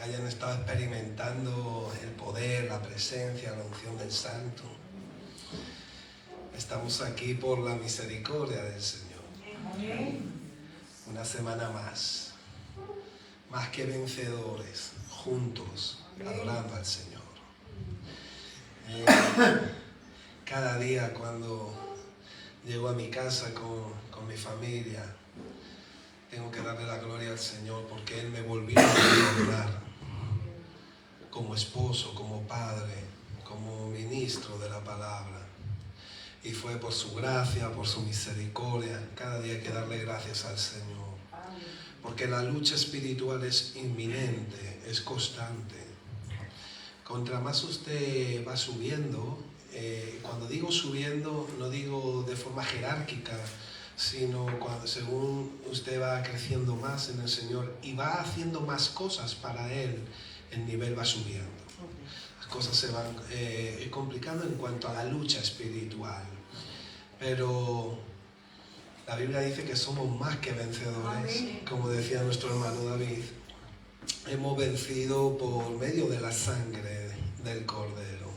hayan estado experimentando el poder, la presencia, la unción del Santo. Estamos aquí por la misericordia del Señor. Una semana más que vencedores, juntos, adorando al Señor. Cada día cuando llego a mi casa con mi familia, tengo que darle la gloria al Señor porque Él me volvió a honrar como esposo, como padre, como ministro de la palabra. Y fue por su gracia, por su misericordia. Cada día hay que darle gracias al Señor. Porque la lucha espiritual es inminente, es constante. Contra más usted va subiendo, cuando digo subiendo, no digo de forma jerárquica, sino según usted va creciendo más en el Señor y va haciendo más cosas para Él, el nivel va subiendo. Las cosas se van complicando en cuanto a la lucha espiritual. Pero la Biblia dice que somos más que vencedores, como decía nuestro hermano David. Hemos vencido por medio de la sangre del Cordero.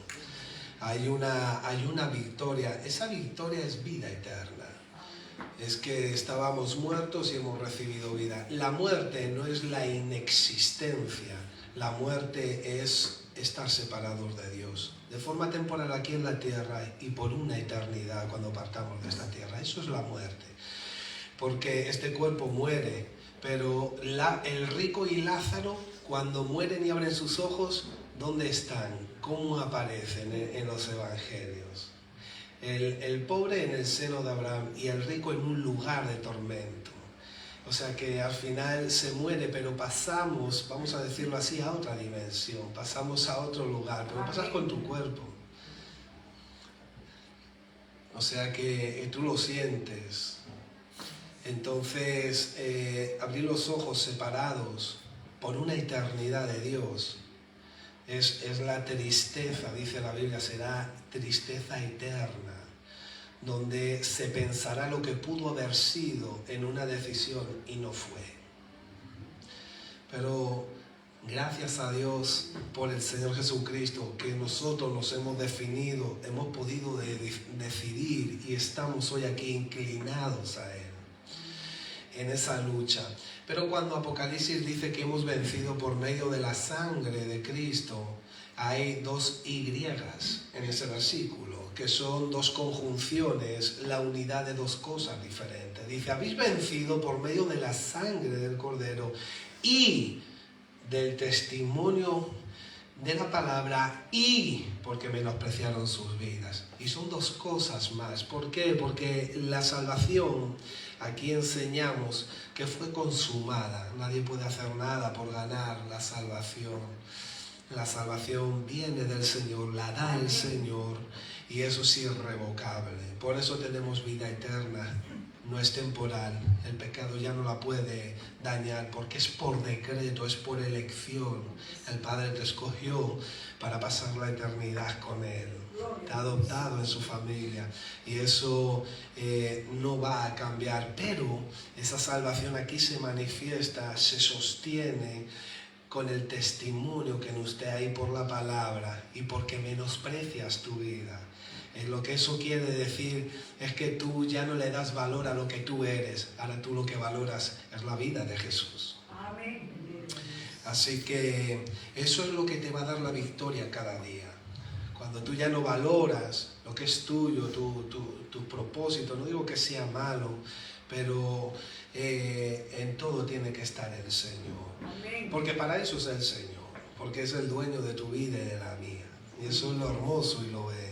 Hay una victoria, esa victoria es vida eterna. Es que estábamos muertos y hemos recibido vida. La muerte no es la inexistencia, la muerte es estar separados de Dios, de forma temporal aquí en la tierra y por una eternidad cuando partamos de esta tierra. Eso es la muerte, porque este cuerpo muere, pero el rico y Lázaro, cuando mueren y abren sus ojos, ¿dónde están? ¿Cómo aparecen en los evangelios? El pobre en el seno de Abraham y el rico en un lugar de tormento. O sea que al final se muere, pero pasamos, vamos a decirlo así, a otra dimensión, pasamos a otro lugar, pero pasas con tu cuerpo. O sea que tú lo sientes. Entonces, abrir los ojos separados por una eternidad de Dios es la tristeza, dice la Biblia, será tristeza eterna, donde se pensará lo que pudo haber sido en una decisión y no fue. Pero gracias a Dios por el Señor Jesucristo, que nosotros nos hemos definido, hemos podido decidir y estamos hoy aquí inclinados a Él, en esa lucha. Pero cuando Apocalipsis dice que hemos vencido por medio de la sangre de Cristo, hay dos Y en ese versículo, que son dos conjunciones, la unidad de dos cosas diferentes. Dice, habéis vencido por medio de la sangre del Cordero y del testimonio de la palabra y porque menospreciaron sus vidas. Y son dos cosas más. ¿Por qué? Porque la salvación, aquí enseñamos que fue consumada. Nadie puede hacer nada por ganar la salvación. La salvación viene del Señor, la da el Señor y eso es irrevocable. Por eso tenemos vida eterna. No es temporal, el pecado ya no la puede dañar porque es por decreto, es por elección. El Padre te escogió para pasar la eternidad con Él, te ha adoptado en su familia y eso no va a cambiar, pero esa salvación aquí se manifiesta, se sostiene con el testimonio que en usted hay por la palabra y porque menosprecias tu vida. Lo que eso quiere decir es que tú ya no le das valor a lo que tú eres, ahora tú lo que valoras es la vida de Jesús. Amén. Así que eso es lo que te va a dar la victoria cada día. Cuando tú ya no valoras lo que es tuyo, tu propósito, no digo que sea malo, pero en todo tiene que estar el Señor. Amén. Porque para eso es el Señor, porque es el dueño de tu vida y de la mía. Y eso es lo hermoso y lo bello.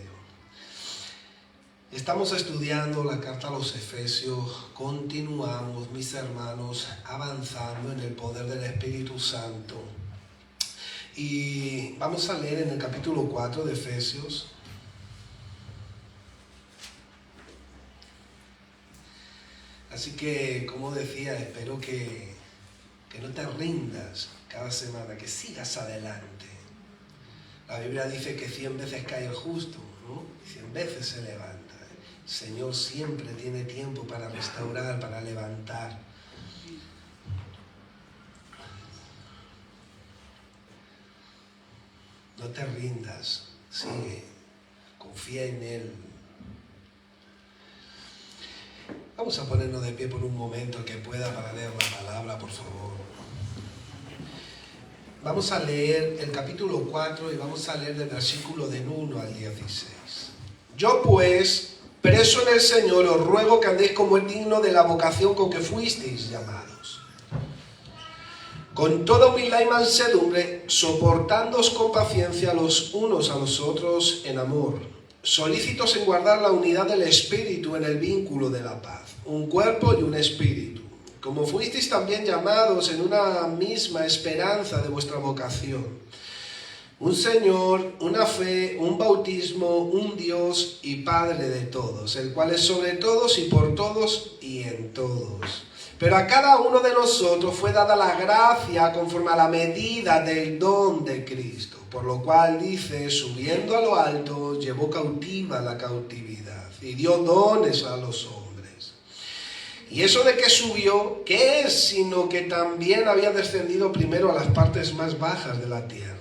Estamos estudiando la carta a los Efesios, continuamos, mis hermanos, avanzando en el poder del Espíritu Santo. Y vamos a leer en el capítulo 4 de Efesios. Así que, como decía, espero que no te rindas cada semana, que sigas adelante. La Biblia dice que 100 veces cae el justo, ¿no? 100 veces se levanta. El Señor siempre tiene tiempo para restaurar, para levantar. No te rindas, sigue, confía en Él. Vamos a ponernos de pie por un momento, que pueda, para leer la palabra, por favor. Vamos a leer el capítulo 4 y vamos a leer del versículo del 1 al 16. Yo pues, preso en el Señor, os ruego que andéis como es digno de la vocación con que fuisteis llamados, con toda humildad y mansedumbre, soportándoos con paciencia los unos a los otros en amor, solícitos en guardar la unidad del Espíritu en el vínculo de la paz, un cuerpo y un espíritu, como fuisteis también llamados en una misma esperanza de vuestra vocación, un Señor, una fe, un bautismo, un Dios y Padre de todos, el cual es sobre todos y por todos y en todos. Pero a cada uno de nosotros fue dada la gracia conforme a la medida del don de Cristo, por lo cual dice, subiendo a lo alto, llevó cautiva la cautividad y dio dones a los hombres. Y eso de que subió, ¿qué es? Sino que también había descendido primero a las partes más bajas de la tierra.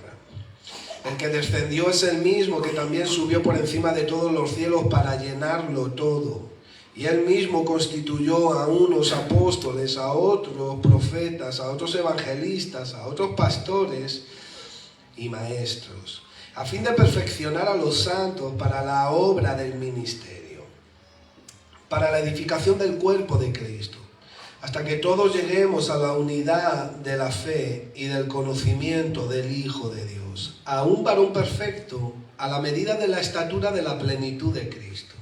El que descendió es el mismo que también subió por encima de todos los cielos para llenarlo todo. Y él mismo constituyó a unos apóstoles, a otros profetas, a otros evangelistas, a otros pastores y maestros, a fin de perfeccionar a los santos para la obra del ministerio, para la edificación del cuerpo de Cristo, hasta que todos lleguemos a la unidad de la fe y del conocimiento del Hijo de Dios, a un varón perfecto, a la medida de la estatura de la plenitud de Cristo,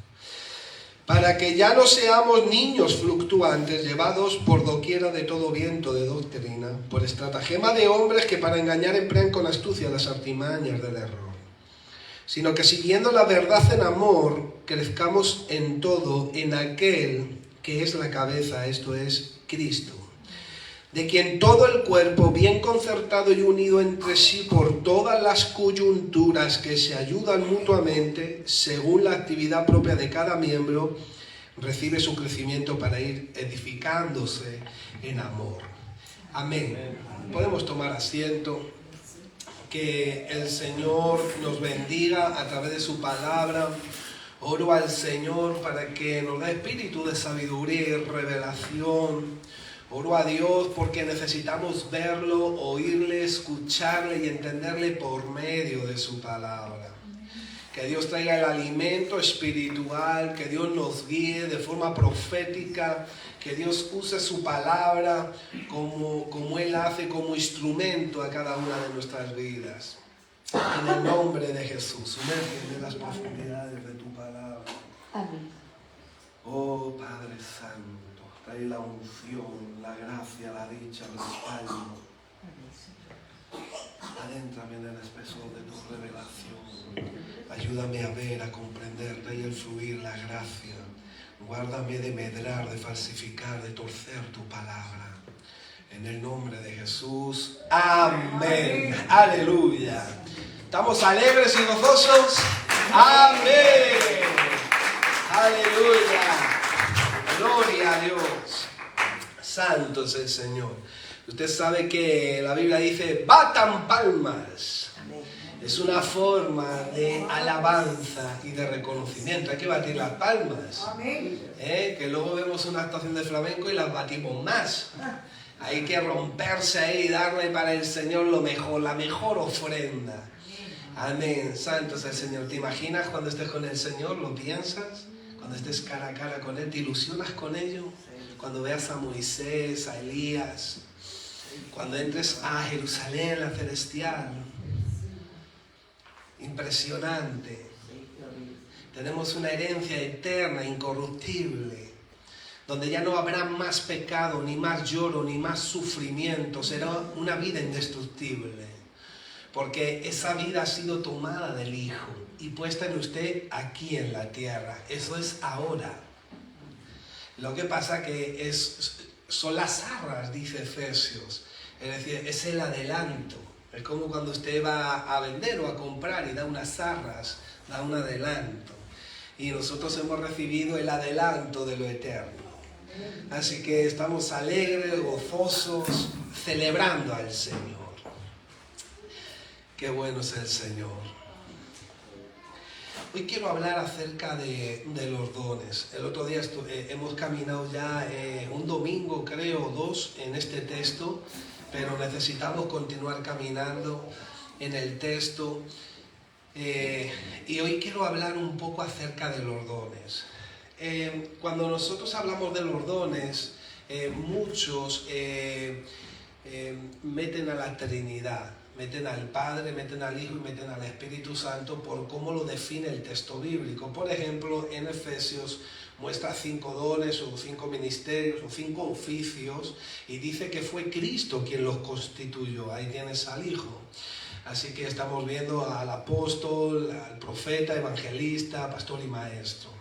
para que ya no seamos niños fluctuantes, llevados por doquiera de todo viento de doctrina, por estratagema de hombres que para engañar emplean con astucia las artimañas del error, sino que siguiendo la verdad en amor, crezcamos en todo en aquel que es la cabeza, esto es Cristo, de quien todo el cuerpo, bien concertado y unido entre sí por todas las coyunturas que se ayudan mutuamente, según la actividad propia de cada miembro, recibe su crecimiento para ir edificándose en amor. Amén. Podemos tomar asiento. Que el Señor nos bendiga a través de su palabra. Oro al Señor para que nos dé espíritu de sabiduría y revelación. Oro a Dios porque necesitamos verlo, oírle, escucharle y entenderle por medio de su palabra. Que Dios traiga el alimento espiritual, que Dios nos guíe de forma profética, que Dios use su palabra como Él hace, como instrumento a cada una de nuestras vidas. En el nombre de Jesús, sumérgete en las profundidades de tu palabra. Amén. Oh Padre Santo, trae la unción, la gracia, la dicha, el respaldo. Adéntrame en el espesor de tu revelación. Ayúdame a ver, a comprender, trae el fluir, la gracia. Guárdame de medrar, de falsificar, de torcer tu palabra. En el nombre de Jesús. Amén. Aleluya. ¿Estamos alegres y gozosos? Amén. Aleluya. Gloria a Dios. Santo es el Señor. Usted sabe que la Biblia dice, batan palmas. Es una forma de alabanza y de reconocimiento. Hay que batir las palmas. Que luego vemos una actuación de flamenco y las batimos más. Hay que romperse ahí y darle para el Señor lo mejor, la mejor ofrenda. Amén. Santo es el Señor. ¿Te imaginas cuando estés con el Señor? ¿Lo piensas? Cuando estés cara a cara con Él, ¿te ilusionas con ello? Cuando veas a Moisés, a Elías, cuando entres a Jerusalén, la celestial. Impresionante. Tenemos una herencia eterna, incorruptible, donde ya no habrá más pecado, ni más lloro, ni más sufrimiento. Será una vida indestructible, porque esa vida ha sido tomada del Hijo y puesta en usted aquí en la tierra. Eso es ahora. Lo que pasa que son las arras, dice Efesios. Es decir, es el adelanto. Es como cuando usted va a vender o a comprar y da unas arras, da un adelanto. Y nosotros hemos recibido el adelanto de lo eterno. Así que estamos alegres, gozosos, celebrando al Señor. Qué bueno es el Señor. Hoy quiero hablar acerca de los dones. El otro día hemos caminado ya un domingo, creo, 2 en este texto, pero necesitamos continuar caminando en el texto. Y hoy quiero hablar un poco acerca de los dones. Cuando nosotros hablamos de los dones, muchos meten a la Trinidad. Meten al Padre, meten al Hijo y meten al Espíritu Santo por cómo lo define el texto bíblico. Por ejemplo, en Efesios muestra 5 dones o 5 ministerios o 5 oficios y dice que fue Cristo quien los constituyó. Ahí tienes al Hijo. Así que estamos viendo al apóstol, al profeta, evangelista, pastor y maestro.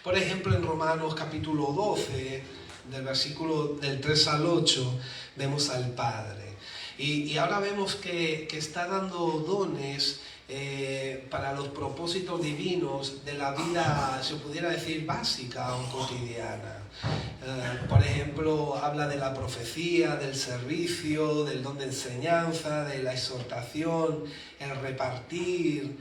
Por ejemplo, en Romanos capítulo 12, del versículo del 3 al 8, vemos al Padre. Y ahora vemos que está dando dones para los propósitos divinos de la vida, se pudiera decir, básica o cotidiana. Por ejemplo, habla de la profecía, del servicio, del don de enseñanza, de la exhortación, el repartir,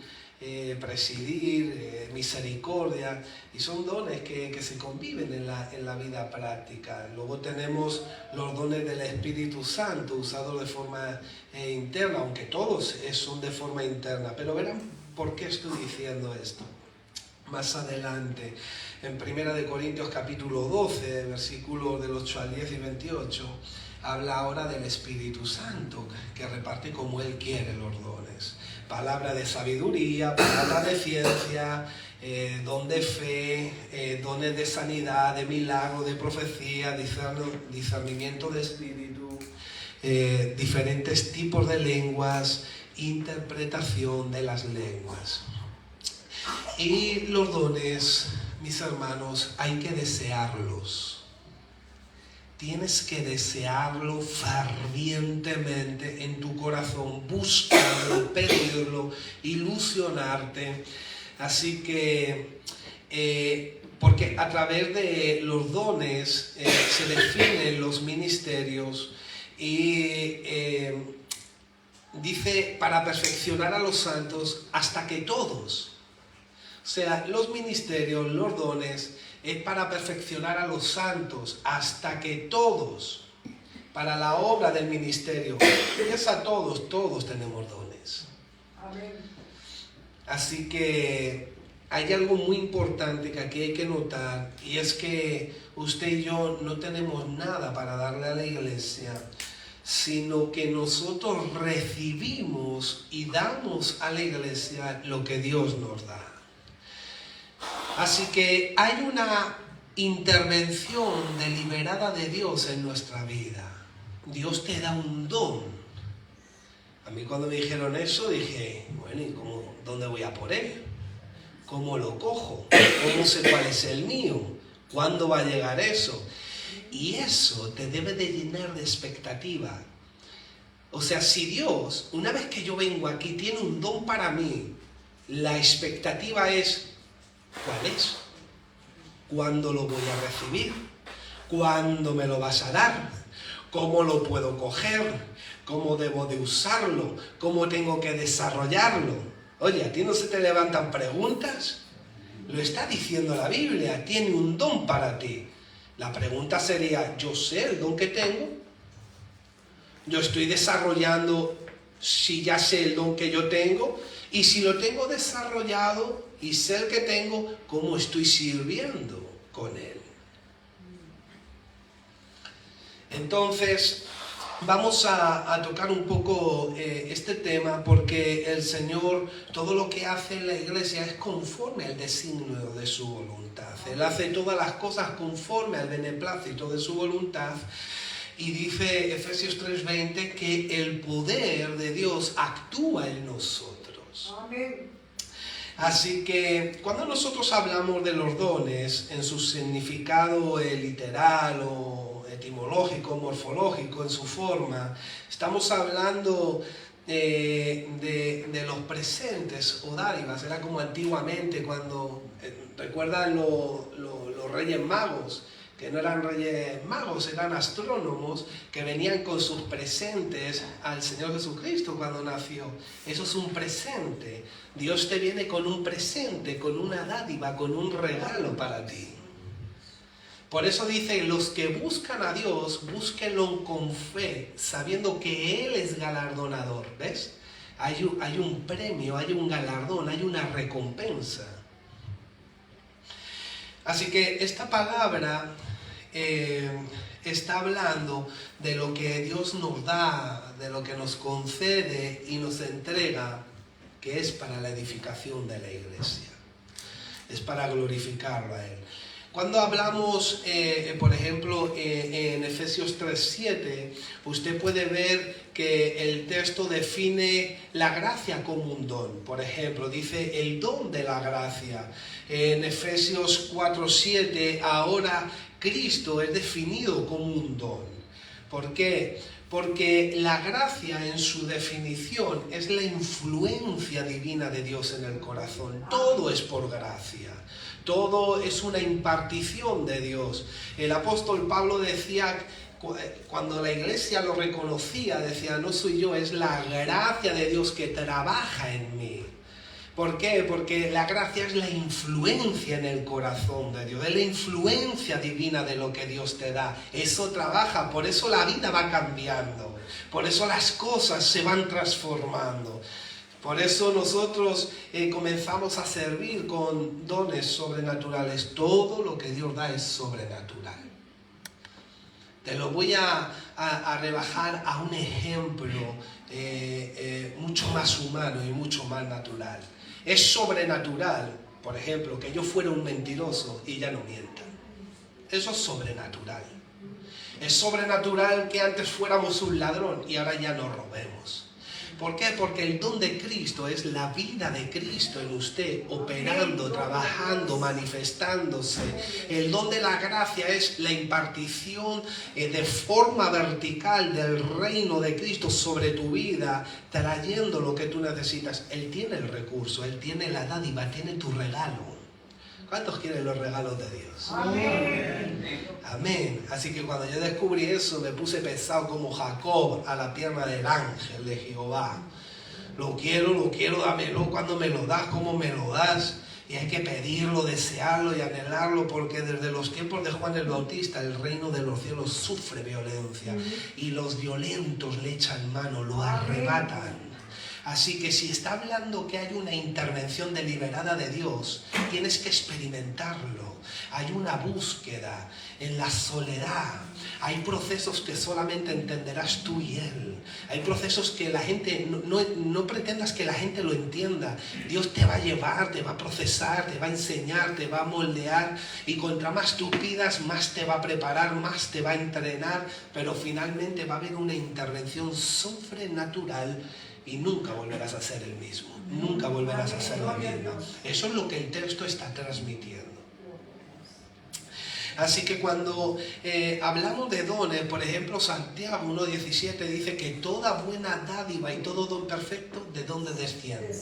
presidir, misericordia, y son dones que se conviven en la vida práctica. Luego tenemos los dones del Espíritu Santo usados de forma interna, aunque todos son de forma interna, pero verán por qué estoy diciendo esto más adelante. En 1 Corintios capítulo 12, versículos del 8 al 10 y 28, habla ahora del Espíritu Santo, que reparte como Él quiere los dones. Palabra de sabiduría, palabra de ciencia, don de fe, dones de sanidad, de milagro, de profecía, discernimiento de espíritu, diferentes tipos de lenguas, interpretación de las lenguas. Y los dones, mis hermanos, hay que desearlos. Tienes que desearlo fervientemente en tu corazón, buscarlo, pedirlo, ilusionarte. Así que, porque a través de los dones se definen los ministerios y dice para perfeccionar a los santos hasta que todos. O sea, los ministerios, los dones, es para perfeccionar a los santos hasta que todos, para la obra del ministerio, es a todos tenemos dones. Amén. Así que hay algo muy importante que aquí hay que notar, y es que usted y yo no tenemos nada para darle a la iglesia, sino que nosotros recibimos y damos a la iglesia lo que Dios nos da. Así que hay una intervención deliberada de Dios en nuestra vida. Dios te da un don. A mí cuando me dijeron eso dije, bueno, ¿y dónde voy a por él? ¿Cómo lo cojo? ¿Cómo sé cuál es el mío? ¿Cuándo va a llegar eso? Y eso te debe de llenar de expectativa. O sea, si Dios, una vez que yo vengo aquí, tiene un don para mí, la expectativa es, ¿cuál es? ¿Cuándo lo voy a recibir? ¿Cuándo me lo vas a dar? ¿Cómo lo puedo coger? ¿Cómo debo de usarlo? ¿Cómo tengo que desarrollarlo? Oye, ¿a ti no se te levantan preguntas? Lo está diciendo la Biblia, tiene un don para ti. La pregunta sería, ¿yo sé el don que tengo? ¿Yo estoy desarrollando si ya sé el don que yo tengo? Y si lo tengo desarrollado y sé el que tengo, ¿cómo estoy sirviendo con él? Entonces, vamos a tocar un poco este tema, porque el Señor, todo lo que hace en la iglesia es conforme al designio de su voluntad. Él hace todas las cosas conforme al beneplácito de su voluntad. Y dice Efesios 3:20 que el poder de Dios actúa en nosotros. Amén. Así que cuando nosotros hablamos de los dones en su significado literal o etimológico, morfológico, en su forma, estamos hablando de los presentes o dádivas. Era como antiguamente cuando, ¿recuerdan los Reyes Magos? que no eran reyes magos, eran astrónomos que venían con sus presentes al Señor Jesucristo cuando nació. Eso es un presente. Dios te viene con un presente, con una dádiva, con un regalo para ti. Por eso dice, los que buscan a Dios, búsquenlo con fe, sabiendo que Él es galardonador. ¿Ves? Hay un premio, hay un galardón, hay una recompensa. Así que esta palabra está hablando de lo que Dios nos da, de lo que nos concede y nos entrega, que es para la edificación de la iglesia. Es para glorificarlo a Él. Cuando hablamos, por ejemplo, en Efesios 3:7, usted puede ver que el texto define la gracia como un don. Por ejemplo, dice el don de la gracia. En Efesios 4:7, ahora Cristo es definido como un don. ¿Por qué? Porque la gracia en su definición es la influencia divina de Dios en el corazón. Todo es por gracia. Todo es una impartición de Dios. El apóstol Pablo decía, cuando la iglesia lo reconocía, decía, no soy yo, es la gracia de Dios que trabaja en mí. ¿Por qué? Porque la gracia es la influencia en el corazón de Dios, es la influencia divina de lo que Dios te da. Eso trabaja, por eso la vida va cambiando, por eso las cosas se van transformando. Por eso nosotros comenzamos a servir con dones sobrenaturales. Todo lo que Dios da es sobrenatural. Te lo voy a rebajar a un ejemplo mucho más humano y mucho más natural. Es sobrenatural, por ejemplo, que yo fuera un mentiroso y ya no mienta. Eso es sobrenatural. Es sobrenatural que antes fuéramos un ladrón y ahora ya no robemos. ¿Por qué? Porque el don de Cristo es la vida de Cristo en usted, operando, trabajando, manifestándose. El don de la gracia es la impartición de forma vertical del reino de Cristo sobre tu vida, trayendo lo que tú necesitas. Él tiene el recurso, Él tiene la dádiva, tiene tu regalo. ¿Cuántos quieren los regalos de Dios? Amén. Amén. Así que cuando yo descubrí eso, me puse pesado como Jacob a la pierna del ángel de Jehová. Lo quiero, dámelo. Cuando me lo das, ¿cómo me lo das? Y hay que pedirlo, desearlo y anhelarlo, porque desde los tiempos de Juan el Bautista el reino de los cielos sufre violencia y los violentos le echan mano, lo arrebatan. Así que si está hablando que hay una intervención deliberada de Dios, tienes que experimentarlo. Hay una búsqueda en la soledad. Hay procesos que solamente entenderás tú y Él. Hay procesos que la gente, no pretendas que la gente lo entienda. Dios te va a llevar, te va a procesar, te va a enseñar, te va a moldear. Y contra más tú pidas, más te va a preparar, más te va a entrenar. Pero finalmente va a haber una intervención sobrenatural y nunca volverás a ser el mismo, nunca volverás a ser la misma. Eso es lo que el texto está transmitiendo. Así que cuando hablamos de dones, por ejemplo, Santiago 1:17 dice que toda buena dádiva y todo don perfecto, ¿de dónde desciende?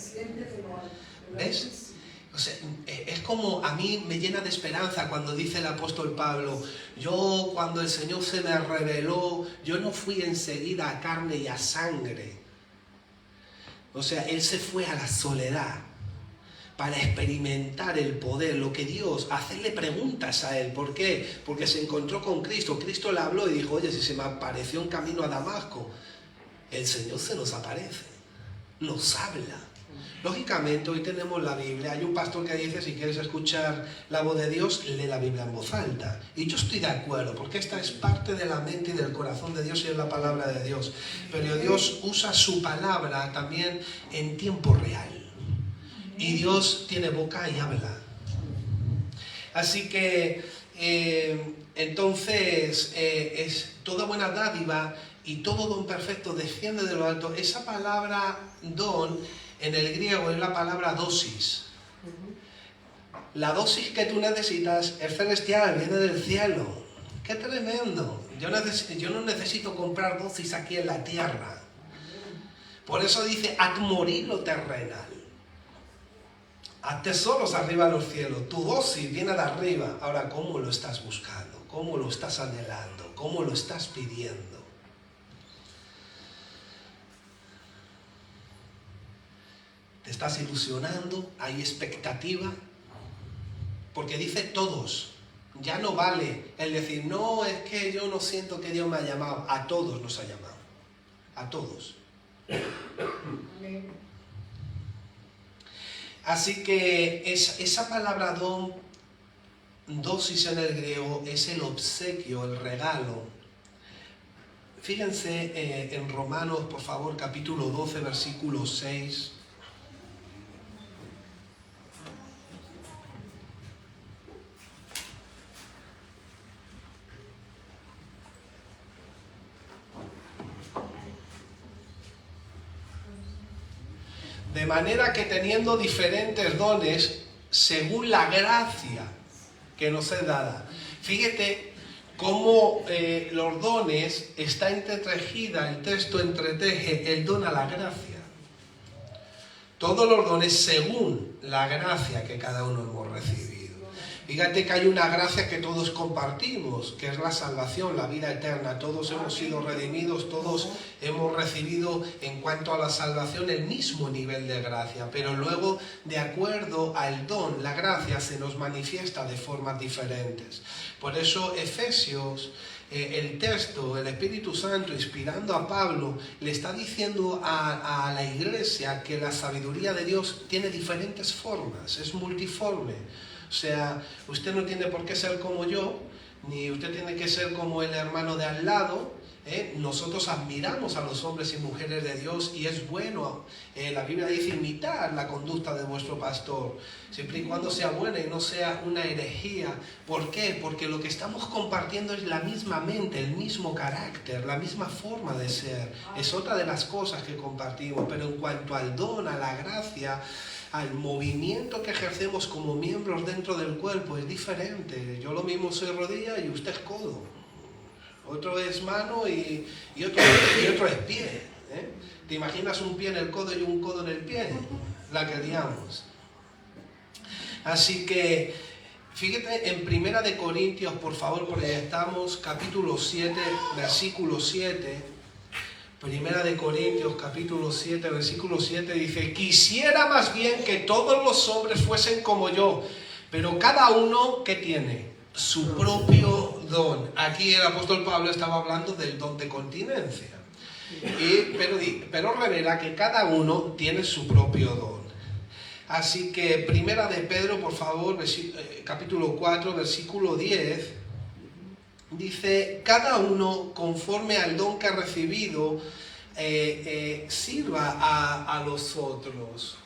¿Ves? O sea, es como a mí me llena de esperanza cuando dice el apóstol Pablo, yo cuando el Señor se me reveló, yo no fui enseguida a carne y a sangre. O sea, Él se fue a la soledad para experimentar el poder, lo que Dios, hacerle preguntas a Él. ¿Por qué? Porque se encontró con Cristo. Cristo le habló y dijo, oye, si se me apareció en camino a Damasco, el Señor se nos aparece, nos habla. Lógicamente, hoy tenemos la Biblia. Hay un pastor que dice, si quieres escuchar la voz de Dios, lee la Biblia en voz alta. Y yo estoy de acuerdo, porque esta es parte de la mente y del corazón de Dios y es la palabra de Dios. Pero Dios usa su palabra también en tiempo real. Y Dios tiene boca y habla. Así que, entonces, es toda buena dádiva y todo don perfecto desciende de lo alto. Esa palabra don en el griego es la palabra dosis. La dosis que tú necesitas es celestial, viene del cielo. ¡Qué tremendo! Yo no necesito comprar dosis aquí en la tierra. Por eso dice, ad morir lo terrenal. Haz tesoros arriba en los cielos. Tu dosis viene de arriba. Ahora, ¿cómo lo estás buscando? ¿Cómo lo estás anhelando? ¿Cómo lo estás pidiendo? ¿Te estás ilusionando? ¿Hay expectativa? Porque dice todos. Ya no vale el decir, no, es que yo no siento que Dios me ha llamado. A todos nos ha llamado. A todos. Así que esa palabra don, dosis en el griego, es el obsequio, el regalo. Fíjense en Romanos, por favor, capítulo 12, versículo 6. De manera que teniendo diferentes dones, según la gracia que nos es dada. Fíjate cómo los dones, está entretejida, el texto entreteje el don a la gracia. Todos los dones según la gracia que cada uno hemos recibido. Fíjate que hay una gracia que todos compartimos, que es la salvación, la vida eterna. Todos hemos sido redimidos, todos hemos recibido en cuanto a la salvación el mismo nivel de gracia, pero luego, de acuerdo al don, la gracia se nos manifiesta de formas diferentes. Por eso Efesios, el texto, el Espíritu Santo, inspirando a Pablo, le está diciendo a la iglesia que la sabiduría de Dios tiene diferentes formas, es multiforme. O sea, usted no tiene por qué ser como yo, ni usted tiene que ser como el hermano de al lado. Nosotros admiramos a los hombres y mujeres de Dios y es bueno, la Biblia dice, imitar la conducta de vuestro pastor, siempre y cuando sea buena y no sea una herejía. ¿Por qué? Porque lo que estamos compartiendo es la misma mente, el mismo carácter, la misma forma de ser. Es otra de las cosas que compartimos, pero en cuanto al don, a la gracia, al movimiento que ejercemos como miembros dentro del cuerpo, es diferente. Yo lo mismo soy rodilla y usted es codo. Otro es mano y otro es pie. ¿Te imaginas un pie en el codo y un codo en el pie? La que liamos. Así que, fíjate en Primera de Corintios, por favor, porque ya estamos, capítulo 7, versículo 7. Primera de Corintios, capítulo 7, versículo 7, dice: quisiera más bien que todos los hombres fuesen como yo, pero cada uno, ¿qué tiene? Su propio don. Aquí el apóstol Pablo estaba hablando del don de continencia. Pero revela que cada uno tiene su propio don. Así que Primera de Pedro, por favor, capítulo 4, versículo 10, dice: cada uno conforme al don que ha recibido, sirva a los otros.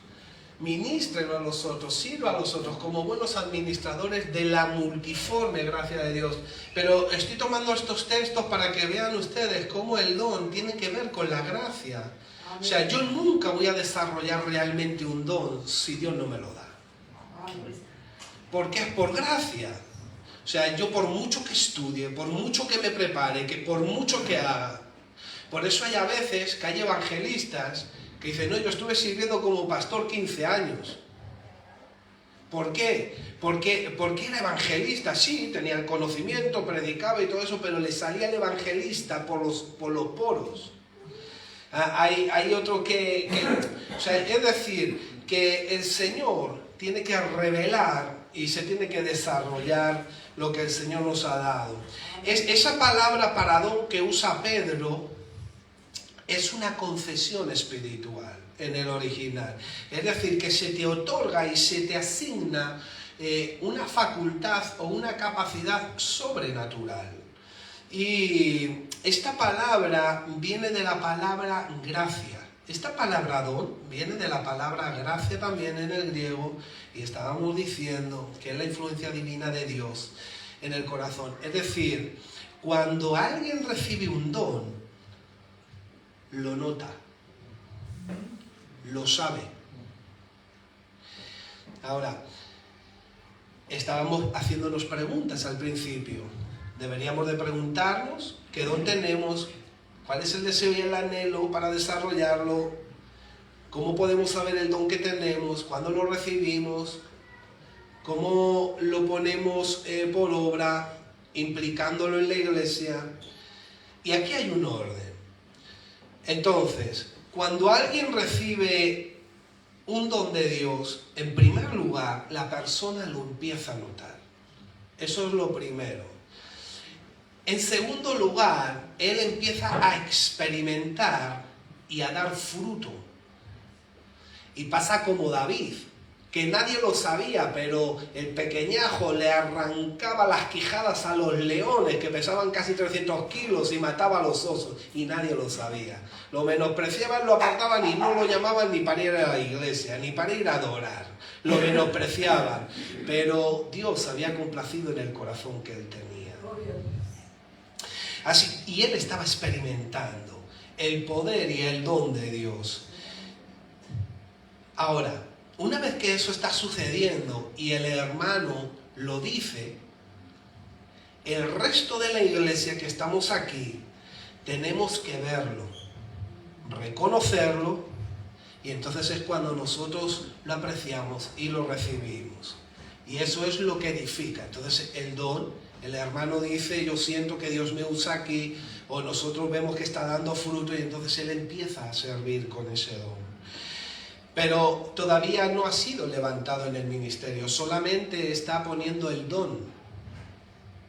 Ministren a los otros, sirva a los otros como buenos administradores de la multiforme gracia de Dios. Pero estoy tomando estos textos para que vean ustedes cómo el don tiene que ver con la gracia. O sea, yo nunca voy a desarrollar realmente un don si Dios no me lo da. Porque es por gracia. O sea, yo por mucho que estudie, por mucho que me prepare, que por mucho que haga. Por eso hay a veces que hay evangelistas que dicen: no, yo estuve sirviendo como pastor 15 años. ¿Por qué? Porque era evangelista, sí, tenía el conocimiento, predicaba y todo eso, pero le salía el evangelista por los poros. Hay otro o sea, es decir, que el Señor tiene que revelar y se tiene que desarrollar lo que el Señor nos ha dado. Esa palabra para don que usa Pedro es una concesión espiritual en el original. Es decir, que se te otorga y se te asigna una facultad o una capacidad sobrenatural. Y esta palabra viene de la palabra gracia. Esta palabra don viene de la palabra gracia también en el griego, y estábamos diciendo que es la influencia divina de Dios en el corazón. Es decir, cuando alguien recibe un don, lo nota, lo sabe. Ahora, estábamos haciéndonos preguntas al principio. Deberíamos de preguntarnos qué don tenemos, cuál es el deseo y el anhelo para desarrollarlo, cómo podemos saber el don que tenemos, cuándo lo recibimos, cómo lo ponemos por obra implicándolo en la iglesia. Y aquí hay un orden. Entonces, cuando alguien recibe un don de Dios, en primer lugar, la persona lo empieza a notar. Eso es lo primero. En segundo lugar, él empieza a experimentar y a dar fruto. Y pasa como David, que nadie lo sabía, pero el pequeñajo le arrancaba las quijadas a los leones que pesaban casi 300 kilos y mataba a los osos, y nadie lo sabía. Lo menospreciaban, lo apartaban y no lo llamaban ni para ir a la iglesia, ni para ir a adorar. Lo menospreciaban, pero Dios había complacido en el corazón que él tenía. Así, y él estaba experimentando el poder y el don de Dios. Ahora, una vez que eso está sucediendo y el hermano lo dice, el resto de la iglesia que estamos aquí tenemos que verlo, reconocerlo, y entonces es cuando nosotros lo apreciamos y lo recibimos. Y eso es lo que edifica. Entonces el don, el hermano dice, yo siento que Dios me usa aquí, o nosotros vemos que está dando fruto, y entonces él empieza a servir con ese don. Pero todavía no ha sido levantado en el ministerio, solamente está poniendo el don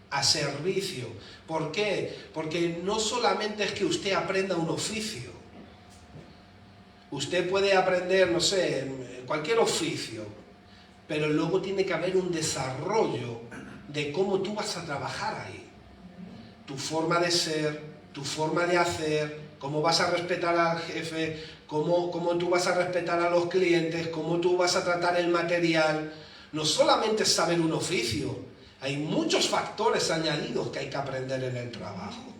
a servicio. ¿Por qué? Porque no solamente es que usted aprenda un oficio. Usted puede aprender, no sé, cualquier oficio, pero luego tiene que haber un desarrollo de cómo tú vas a trabajar ahí. Tu forma de ser, tu forma de hacer, cómo vas a respetar al jefe, cómo tú vas a respetar a los clientes, cómo tú vas a tratar el material. No solamente es saber un oficio, hay muchos factores añadidos que hay que aprender en el trabajo.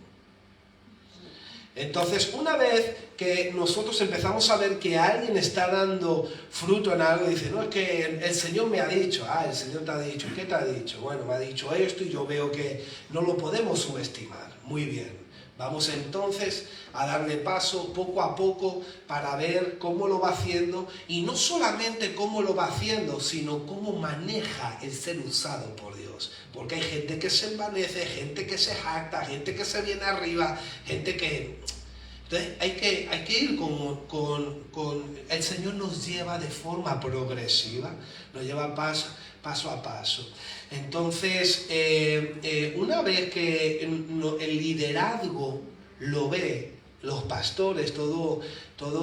Entonces, una vez que nosotros empezamos a ver que alguien está dando fruto en algo, dice, no, es que el Señor me ha dicho, el Señor te ha dicho, ¿qué te ha dicho? Bueno, me ha dicho esto y yo veo que no lo podemos subestimar. Muy bien. Vamos entonces a darle paso poco a poco para ver cómo lo va haciendo, y no solamente cómo lo va haciendo, sino cómo maneja el ser usado por Dios. Porque hay gente que se envanece, gente que se jacta, gente que se viene arriba, gente que... Entonces hay que ir con... El Señor nos lleva de forma progresiva, nos lleva paso a paso. Entonces, una vez que el liderazgo lo ve, los pastores, todo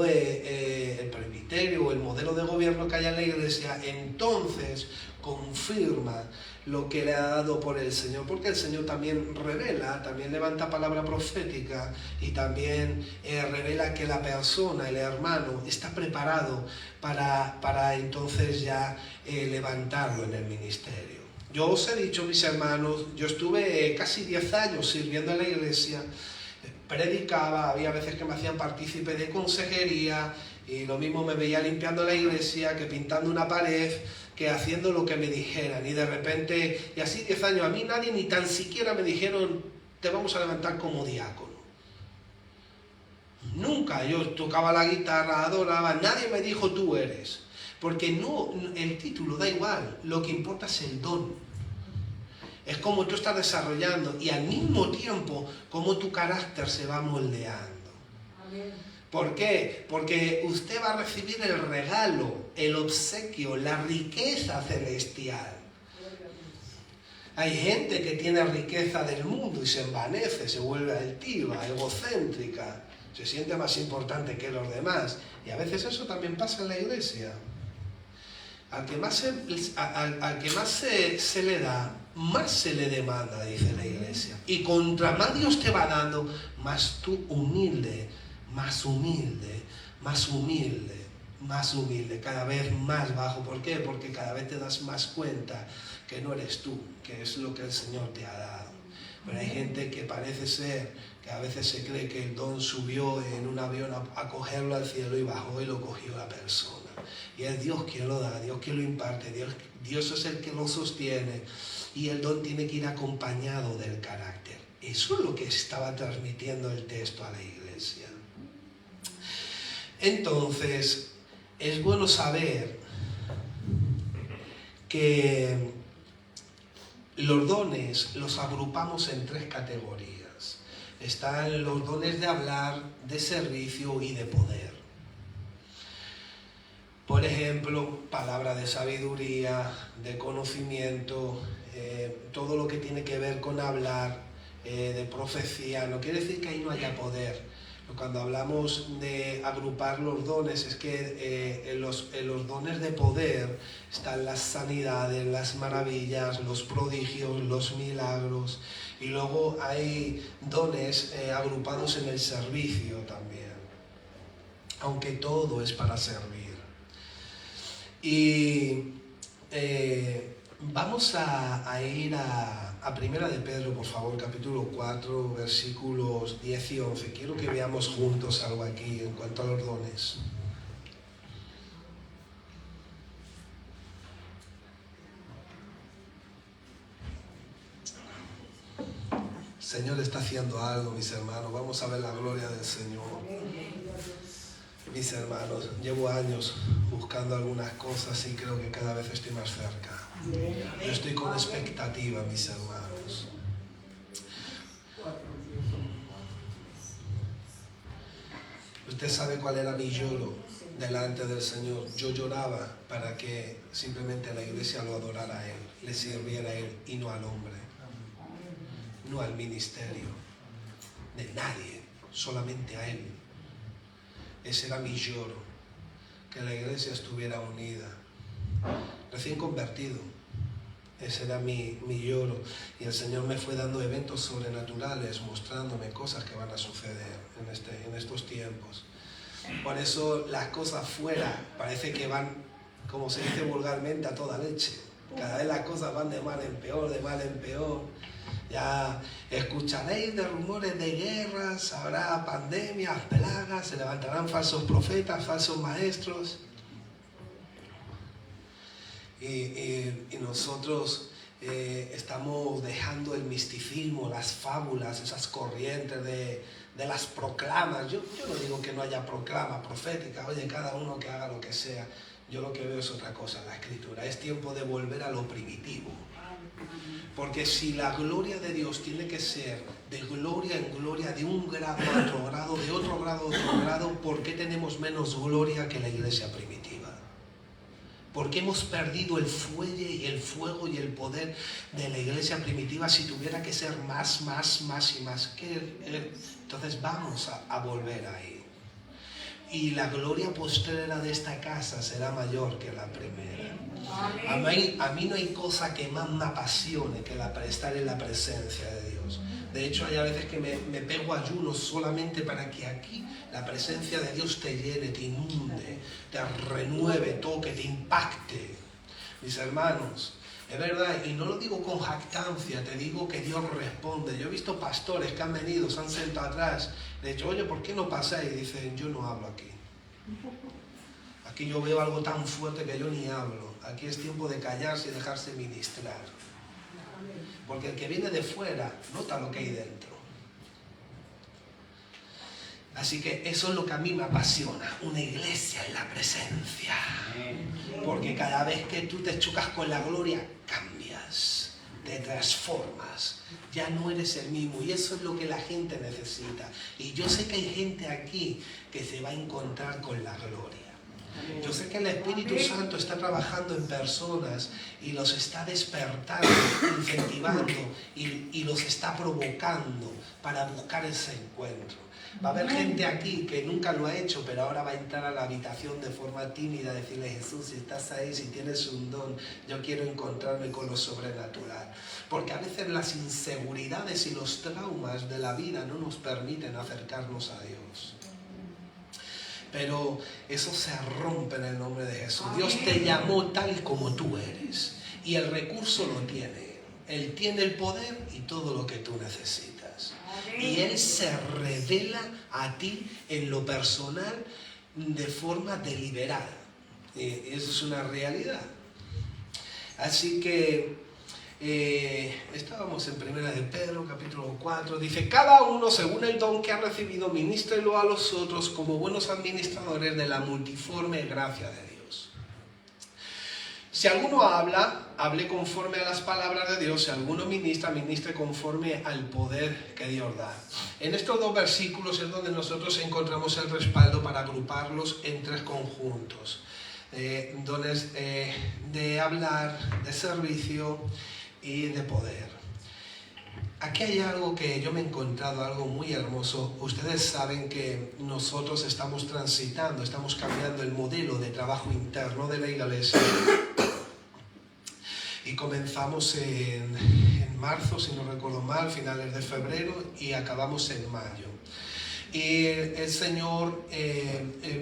el presbiterio o el modelo de gobierno que hay en la iglesia, entonces confirma lo que le ha dado por el Señor, porque el Señor también revela, también levanta palabra profética, y también revela que la persona, el hermano, está preparado para entonces ya levantarlo en el ministerio. Yo os he dicho, mis hermanos, yo estuve casi 10 años sirviendo en la iglesia, predicaba, había veces que me hacían partícipe de consejería, y lo mismo me veía limpiando la iglesia que pintando una pared, que haciendo lo que me dijeran, y de repente, y así 10 años, a mí nadie ni tan siquiera me dijeron, te vamos a levantar como diácono. Nunca. Yo tocaba la guitarra, adoraba, nadie me dijo tú eres, porque no, el título da igual, lo que importa es el don. Es como tú estás desarrollando, y al mismo tiempo como tu carácter se va moldeando. Amén. ¿Por qué? Porque usted va a recibir el regalo, el obsequio, la riqueza celestial. Hay gente que tiene riqueza del mundo y se envanece, se vuelve altiva, egocéntrica, se siente más importante que los demás. Y a veces eso también pasa en la iglesia. Al que más se le da, más se le demanda, dice la iglesia. Y contra más Dios te va dando, más tú humilde, más humilde, más humilde, más humilde, cada vez más bajo. ¿Por qué? Porque cada vez te das más cuenta que no eres tú, que es lo que el Señor te ha dado. Pero hay gente que parece ser, que a veces se cree que el don subió en un avión a cogerlo al cielo, y bajó y lo cogió la persona. Y es Dios quien lo da, Dios quien lo imparte, Dios es el que lo sostiene, y el don tiene que ir acompañado del carácter. Eso es lo que estaba transmitiendo el texto a la iglesia. Entonces, es bueno saber que los dones los agrupamos en 3 categorías. Están los dones de hablar, de servicio y de poder. Por ejemplo, palabra de sabiduría, de conocimiento, todo lo que tiene que ver con hablar, de profecía. No quiere decir que ahí no haya poder. Cuando hablamos de agrupar los dones, es que en los dones de poder están las sanidades, las maravillas, los prodigios, los milagros. Y luego hay dones agrupados en el servicio también. Aunque todo es para servir. Y vamos a ir a Primera de Pedro, por favor, capítulo 4, versículos 10 y 11. Quiero que veamos juntos algo aquí en cuanto a los dones. El Señor está haciendo algo, mis hermanos. Vamos a ver la gloria del Señor. Mis hermanos, llevo años buscando algunas cosas y creo que cada vez estoy más cerca. Yo estoy con expectativa, mis hermanos. Usted sabe cuál era mi lloro delante del Señor. Yo lloraba para que simplemente la iglesia lo adorara a Él, le sirviera a Él y no al hombre, no al ministerio, de nadie, solamente a Él. Ese era mi lloro, que la iglesia estuviera unida. Recién convertido, ese era mi lloro. Y el Señor me fue dando eventos sobrenaturales, mostrándome cosas que van a suceder en estos tiempos. Por eso las cosas fuera parece que van, como se dice vulgarmente, a toda leche. Cada vez las cosas van de mal en peor, de mal en peor. Ya escucharéis de rumores de guerras, habrá pandemias, plagas, se levantarán falsos profetas, falsos maestros. Y nosotros estamos dejando el misticismo, las fábulas, esas corrientes de las proclamas. Yo no digo que no haya proclama profética, oye, cada uno que haga lo que sea. Yo lo que veo es otra cosa en la Escritura. Es tiempo de volver a lo primitivo. Porque si la gloria de Dios tiene que ser de gloria en gloria, de un grado a otro grado, de otro grado a otro grado, ¿por qué tenemos menos gloria que la iglesia primitiva? ¿Por qué hemos perdido el fuelle y el fuego y el poder de la iglesia primitiva si tuviera que ser más y más? Entonces vamos a volver ahí. Y la gloria postrera de esta casa será mayor que la primera. A mí no hay cosa que más me apasione que estar en la presencia de Dios. De hecho, hay a veces que me pego ayunos solamente para que aquí la presencia de Dios te llene, te inunde, te renueve, toque, te impacte. Mis hermanos, es verdad, y no lo digo con jactancia, te digo que Dios responde. Yo he visto pastores que han venido, se han sentado atrás, le he dicho, oye, ¿por qué no pasáis? Y dicen, yo no hablo aquí. Aquí yo veo algo tan fuerte que yo ni hablo. Aquí es tiempo de callarse y dejarse ministrar. Porque el que viene de fuera nota lo que hay dentro. Así que eso es lo que a mí me apasiona, una iglesia en la presencia. Porque cada vez que tú te chocas con la gloria, cambias, te transformas, ya no eres el mismo. Y eso es lo que la gente necesita. Y yo sé que hay gente aquí que se va a encontrar con la gloria. Yo sé que el Espíritu Santo está trabajando en personas y los está despertando, incentivando y los está provocando para buscar ese encuentro. Va a haber gente aquí que nunca lo ha hecho, pero ahora va a entrar a la habitación de forma tímida, a decirle, Jesús, si estás ahí, si tienes un don, yo quiero encontrarme con lo sobrenatural. Porque a veces las inseguridades y los traumas de la vida no nos permiten acercarnos a Dios. Pero eso se rompe en el nombre de Jesús. Dios te llamó tal como tú eres. Y el recurso lo tiene. Él tiene el poder y todo lo que tú necesitas. Y Él se revela a ti en lo personal de forma deliberada. Eso es una realidad. Así que estábamos en Primera de Pedro, capítulo 4, dice, cada uno según el don que ha recibido, ministrelo a los otros como buenos administradores de la multiforme gracia de Dios. Si alguno habla, hable conforme a las palabras de Dios. Si alguno ministra, ministre conforme al poder que Dios da. En estos dos versículos es donde nosotros encontramos el respaldo para agruparlos en tres conjuntos. Dones de hablar, de servicio y de poder. Aquí hay algo que yo me he encontrado, algo muy hermoso. Ustedes saben que nosotros estamos transitando, estamos cambiando el modelo de trabajo interno de la iglesia. Y comenzamos en marzo, si no recuerdo mal, finales de febrero, y acabamos en mayo. Y el Señor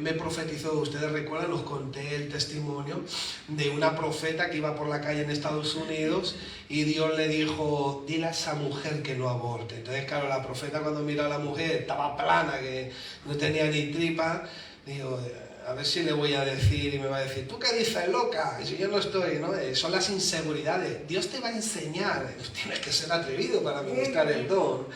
me profetizó, ustedes recuerdan, os conté el testimonio de una profeta que iba por la calle en Estados Unidos y Dios le dijo, dile a esa mujer que no aborte. Entonces, claro, la profeta cuando miró a la mujer estaba plana, que no tenía ni tripa, digo, a ver si le voy a decir, y me va a decir, ¿tú qué dices, loca? Y si yo no estoy, ¿no? Son las inseguridades. Dios te va a enseñar, tienes que ser atrevido para ministrar el don,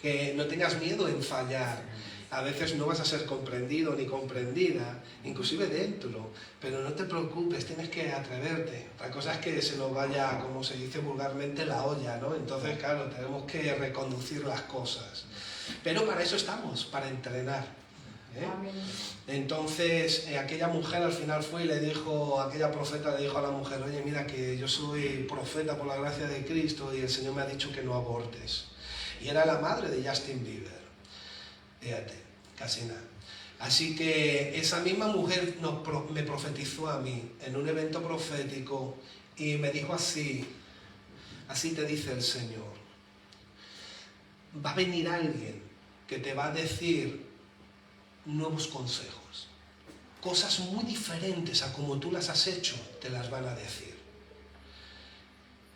que no tengas miedo en fallar. A veces no vas a ser comprendido ni comprendida, inclusive dentro, pero no te preocupes, tienes que atreverte. La cosa es que se nos vaya, como se dice vulgarmente, la olla, ¿no? Entonces, claro, tenemos que reconducir las cosas. Pero para eso estamos, para entrenar. Entonces, aquella mujer al final fue y le dijo, aquella profeta le dijo a la mujer, oye, mira que yo soy profeta por la gracia de Cristo y el Señor me ha dicho que no abortes. Y era la madre de Justin Bieber. Fíjate, casi nada. Así que esa misma mujer me profetizó a mí en un evento profético y me dijo así te dice el Señor, va a venir alguien que te va a decir nuevos consejos, cosas muy diferentes a como tú las has hecho, te las van a decir.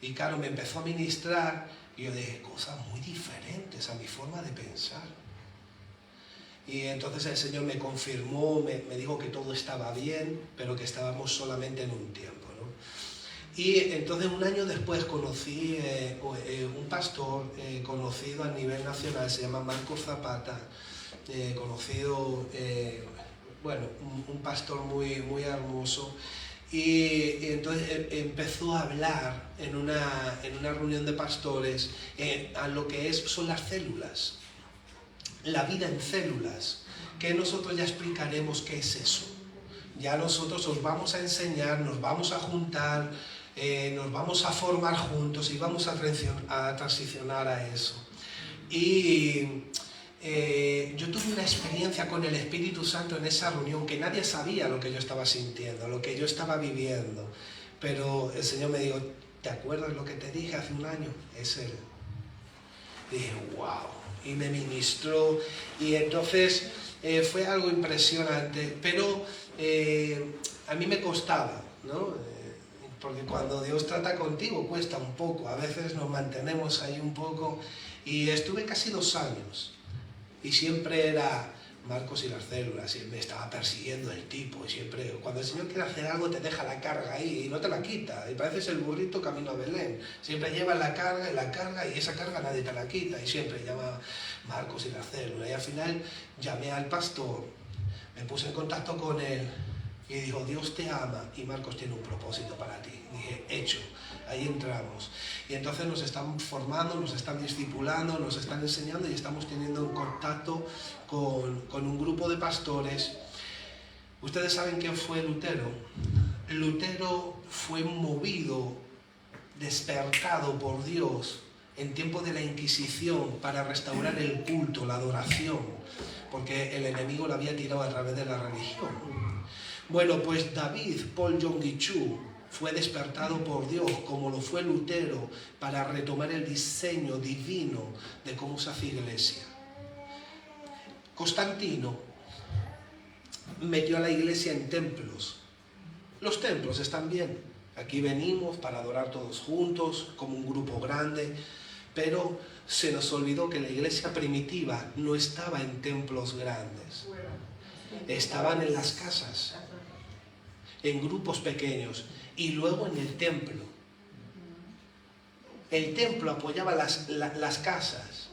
Y claro, me empezó a ministrar y yo dije, cosas muy diferentes a mi forma de pensar. Y entonces el Señor me confirmó, me dijo que todo estaba bien, pero que estábamos solamente en un tiempo, ¿no? Y entonces un año después conocí un pastor conocido a nivel nacional, se llama Marcos Zapata, conocido, un pastor muy, muy hermoso. Y entonces empezó a hablar en una reunión de pastores a lo que son las células. La vida en células, que nosotros ya explicaremos qué es eso. Ya nosotros os vamos a enseñar, nos vamos a juntar, nos vamos a formar juntos y vamos a transicionar a eso. Y yo tuve una experiencia con el Espíritu Santo en esa reunión que nadie sabía lo que yo estaba sintiendo, lo que yo estaba viviendo. Pero el Señor me dijo, ¿te acuerdas lo que te dije hace un año? Es Él. Y dije, wow. Y me ministró, y entonces fue algo impresionante, pero a mí me costaba, ¿no? Porque cuando Dios trata contigo cuesta un poco, a veces nos mantenemos ahí un poco, y estuve casi 2 años, y siempre era Marcos y las células, y me estaba persiguiendo el tipo, y siempre, cuando el Señor quiere hacer algo te deja la carga ahí y no te la quita, y pareces el burrito camino a Belén, siempre llevas la carga y esa carga nadie te la quita, y siempre llama Marcos y las células, y al final llamé al pastor, me puse en contacto con él, y dijo, Dios te ama y Marcos tiene un propósito para ti. Y dije, hecho, ahí entramos. Y entonces nos están formando, nos están discipulando, nos están enseñando y estamos teniendo un contacto con un grupo de pastores. ¿Ustedes saben quién fue Lutero? Lutero fue movido, despertado por Dios en tiempo de la Inquisición para restaurar el culto, la adoración, porque el enemigo lo había tirado a través de la religión. Bueno, pues David Paul Yonggi Cho fue despertado por Dios, como lo fue Lutero, para retomar el diseño divino de cómo se hace iglesia. Constantino metió a la iglesia en templos. Los templos están bien. Aquí venimos para adorar todos juntos, como un grupo grande, pero se nos olvidó que la iglesia primitiva no estaba en templos grandes. Estaban en las casas, en grupos pequeños, y luego en el templo. El templo apoyaba las casas.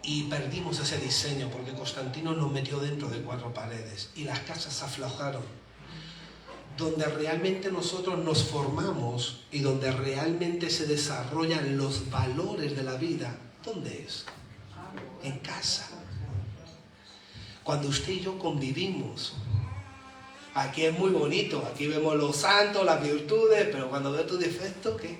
Y perdimos ese diseño porque Constantino nos metió dentro de 4 paredes y las casas se aflojaron. donde realmente nosotros nos formamos y donde realmente se desarrollan los valores de la vida, ¿dónde es? En casa. Cuando usted y yo convivimos. Aquí es muy bonito, aquí vemos los santos, las virtudes, pero cuando veo tu defecto, ¿qué?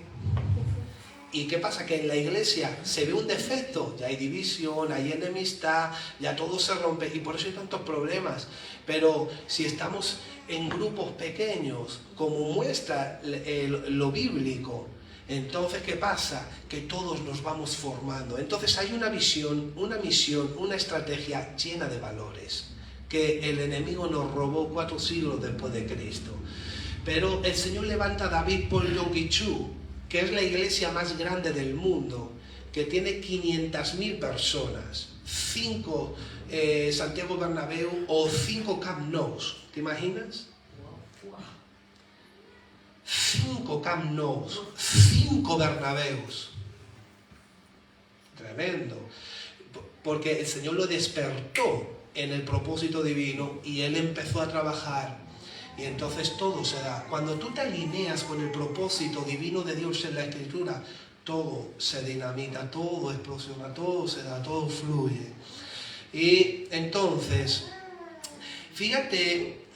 ¿Y qué pasa? Que en la iglesia se ve un defecto, ya hay división, hay enemistad, ya todo se rompe y por eso hay tantos problemas. Pero si estamos en grupos pequeños, como muestra lo bíblico, entonces ¿qué pasa? Que todos nos vamos formando. Entonces hay una visión, una misión, una estrategia llena de valores que el enemigo nos robó 4 siglos después de Cristo. Pero el Señor levanta a David por Yongichu, que es la iglesia más grande del mundo, que tiene 500.000 personas, 5 Santiago Bernabéu o 5 Camp Nous, ¿te imaginas? 5 Camp Nous, 5 Bernabéus. Tremendo. Porque el Señor lo despertó en el propósito divino y Él empezó a trabajar. Y entonces todo se da. Cuando tú te alineas con el propósito divino de Dios en la Escritura, todo se dinamita, todo explosiona, todo se da, todo fluye. Y entonces, fíjate,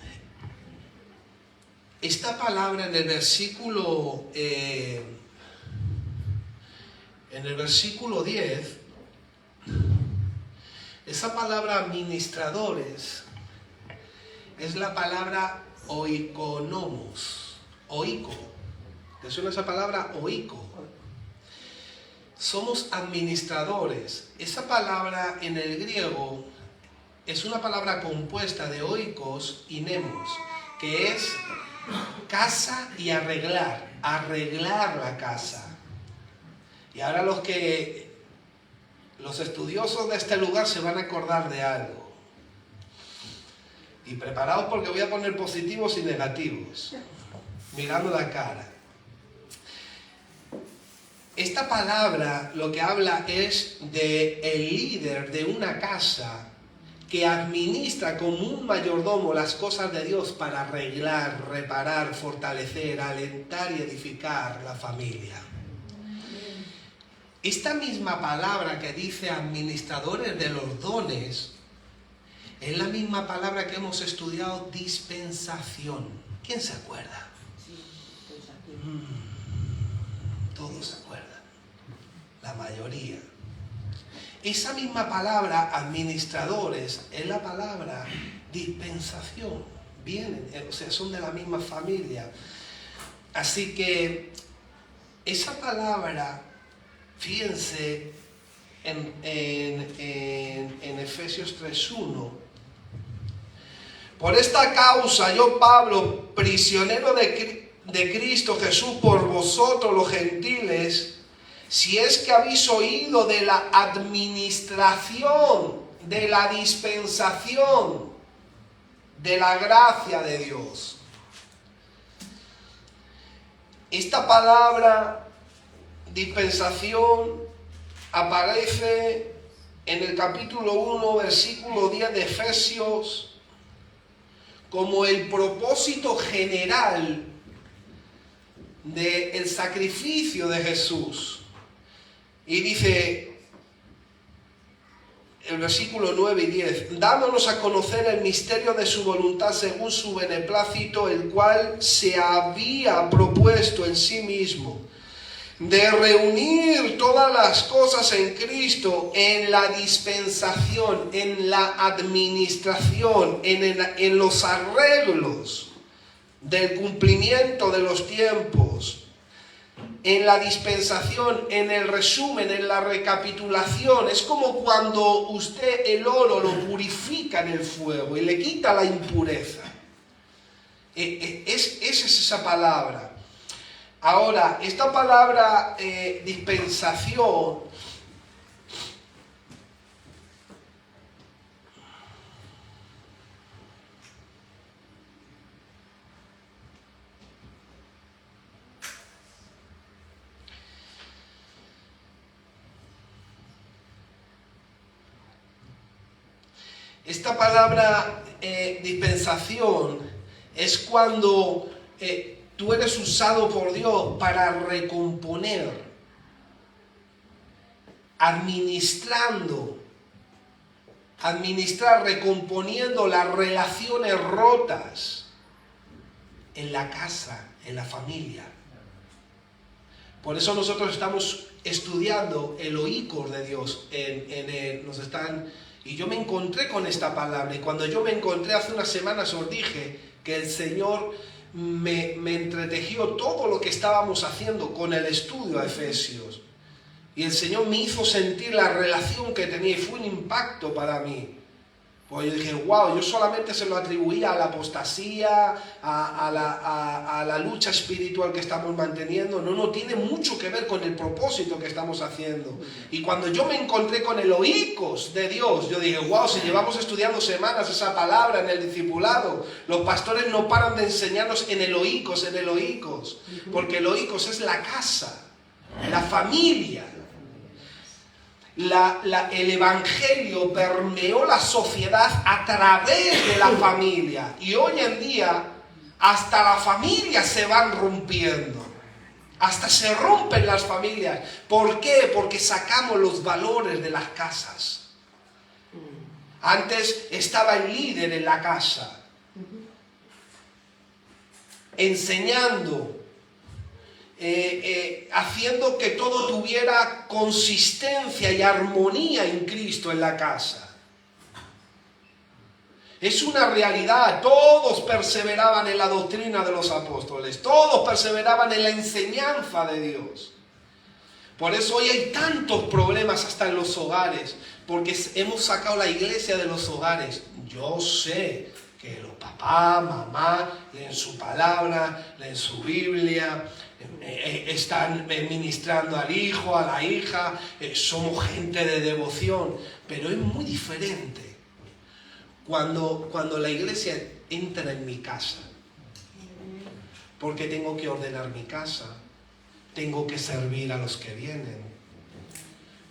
esta palabra en el versículo 10, esa palabra administradores es la palabra oikonomos, oiko. ¿Te suena esa palabra? Oiko. Somos administradores. Esa palabra en el griego es una palabra compuesta de oikos y nemos, que es casa y arreglar, arreglar la casa. Y ahora los estudiosos de este lugar se van a acordar de algo. Y preparaos porque voy a poner positivos y negativos, mirando la cara. Esta palabra lo que habla es de el líder de una casa que administra como un mayordomo las cosas de Dios para arreglar, reparar, fortalecer, alentar y edificar la familia. Esta misma palabra que dice administradores de los dones es la misma palabra que hemos estudiado, dispensación. ¿Quién se acuerda? Todos se acuerdan, la mayoría. Esa misma palabra, administradores, es la palabra dispensación. Vienen, o sea, son de la misma familia. Así que esa palabra, fíjense en Efesios 3:1. Por esta causa yo, Pablo, prisionero de Cristo Jesús por vosotros los gentiles, si es que habéis oído de la administración, de la dispensación, de la gracia de Dios. Esta palabra dispensación aparece en el capítulo 1, versículo 10 de Efesios, como el propósito general del sacrificio de Jesús. Y dice el versículo 9 y 10, dándonos a conocer el misterio de su voluntad según su beneplácito, el cual se había propuesto en sí mismo, de reunir todas las cosas en Cristo, en la dispensación, en la administración, en los arreglos del cumplimiento de los tiempos, en la dispensación, en el resumen, en la recapitulación. Es como cuando usted el oro lo purifica en el fuego y le quita la impureza. Esa es esa palabra. Ahora, esta palabra dispensación dispensación es cuando tú eres usado por Dios para recomponer, recomponiendo las relaciones rotas en la casa, en la familia. Por eso nosotros estamos estudiando el oícor de Dios. Y yo me encontré con esta palabra. Y cuando yo me encontré hace unas semanas, os dije que el Señor me entretejió todo lo que estábamos haciendo con el estudio a Efesios. Y el Señor me hizo sentir la relación que tenía y fue un impacto para mí. Pues yo dije, wow, yo solamente se lo atribuía a la apostasía, a la lucha espiritual que estamos manteniendo. No tiene mucho que ver con el propósito que estamos haciendo. Y cuando yo me encontré con el oícos de Dios, yo dije, wow, si llevamos estudiando semanas esa palabra en el discipulado, los pastores no paran de enseñarnos en el oícos, porque el oícos es la casa, la familia. El evangelio permeó la sociedad a través de la familia, y hoy en día hasta las familias se van rompiendo, hasta se rompen las familias. ¿Por qué? Porque sacamos los valores de las casas. Antes estaba el líder en la casa enseñando, haciendo que todo tuviera consistencia y armonía en Cristo en la casa. Es una realidad. Todos perseveraban en la doctrina de los apóstoles, todos perseveraban en la enseñanza de Dios. Por eso hoy hay tantos problemas hasta en los hogares, porque hemos sacado la iglesia de los hogares. Yo sé que los papás, mamá, leen su palabra, leen su Biblia, están ministrando al hijo, a la hija, somos gente de devoción, pero es muy diferente cuando la iglesia entra en mi casa, porque tengo que ordenar mi casa, tengo que servir a los que vienen,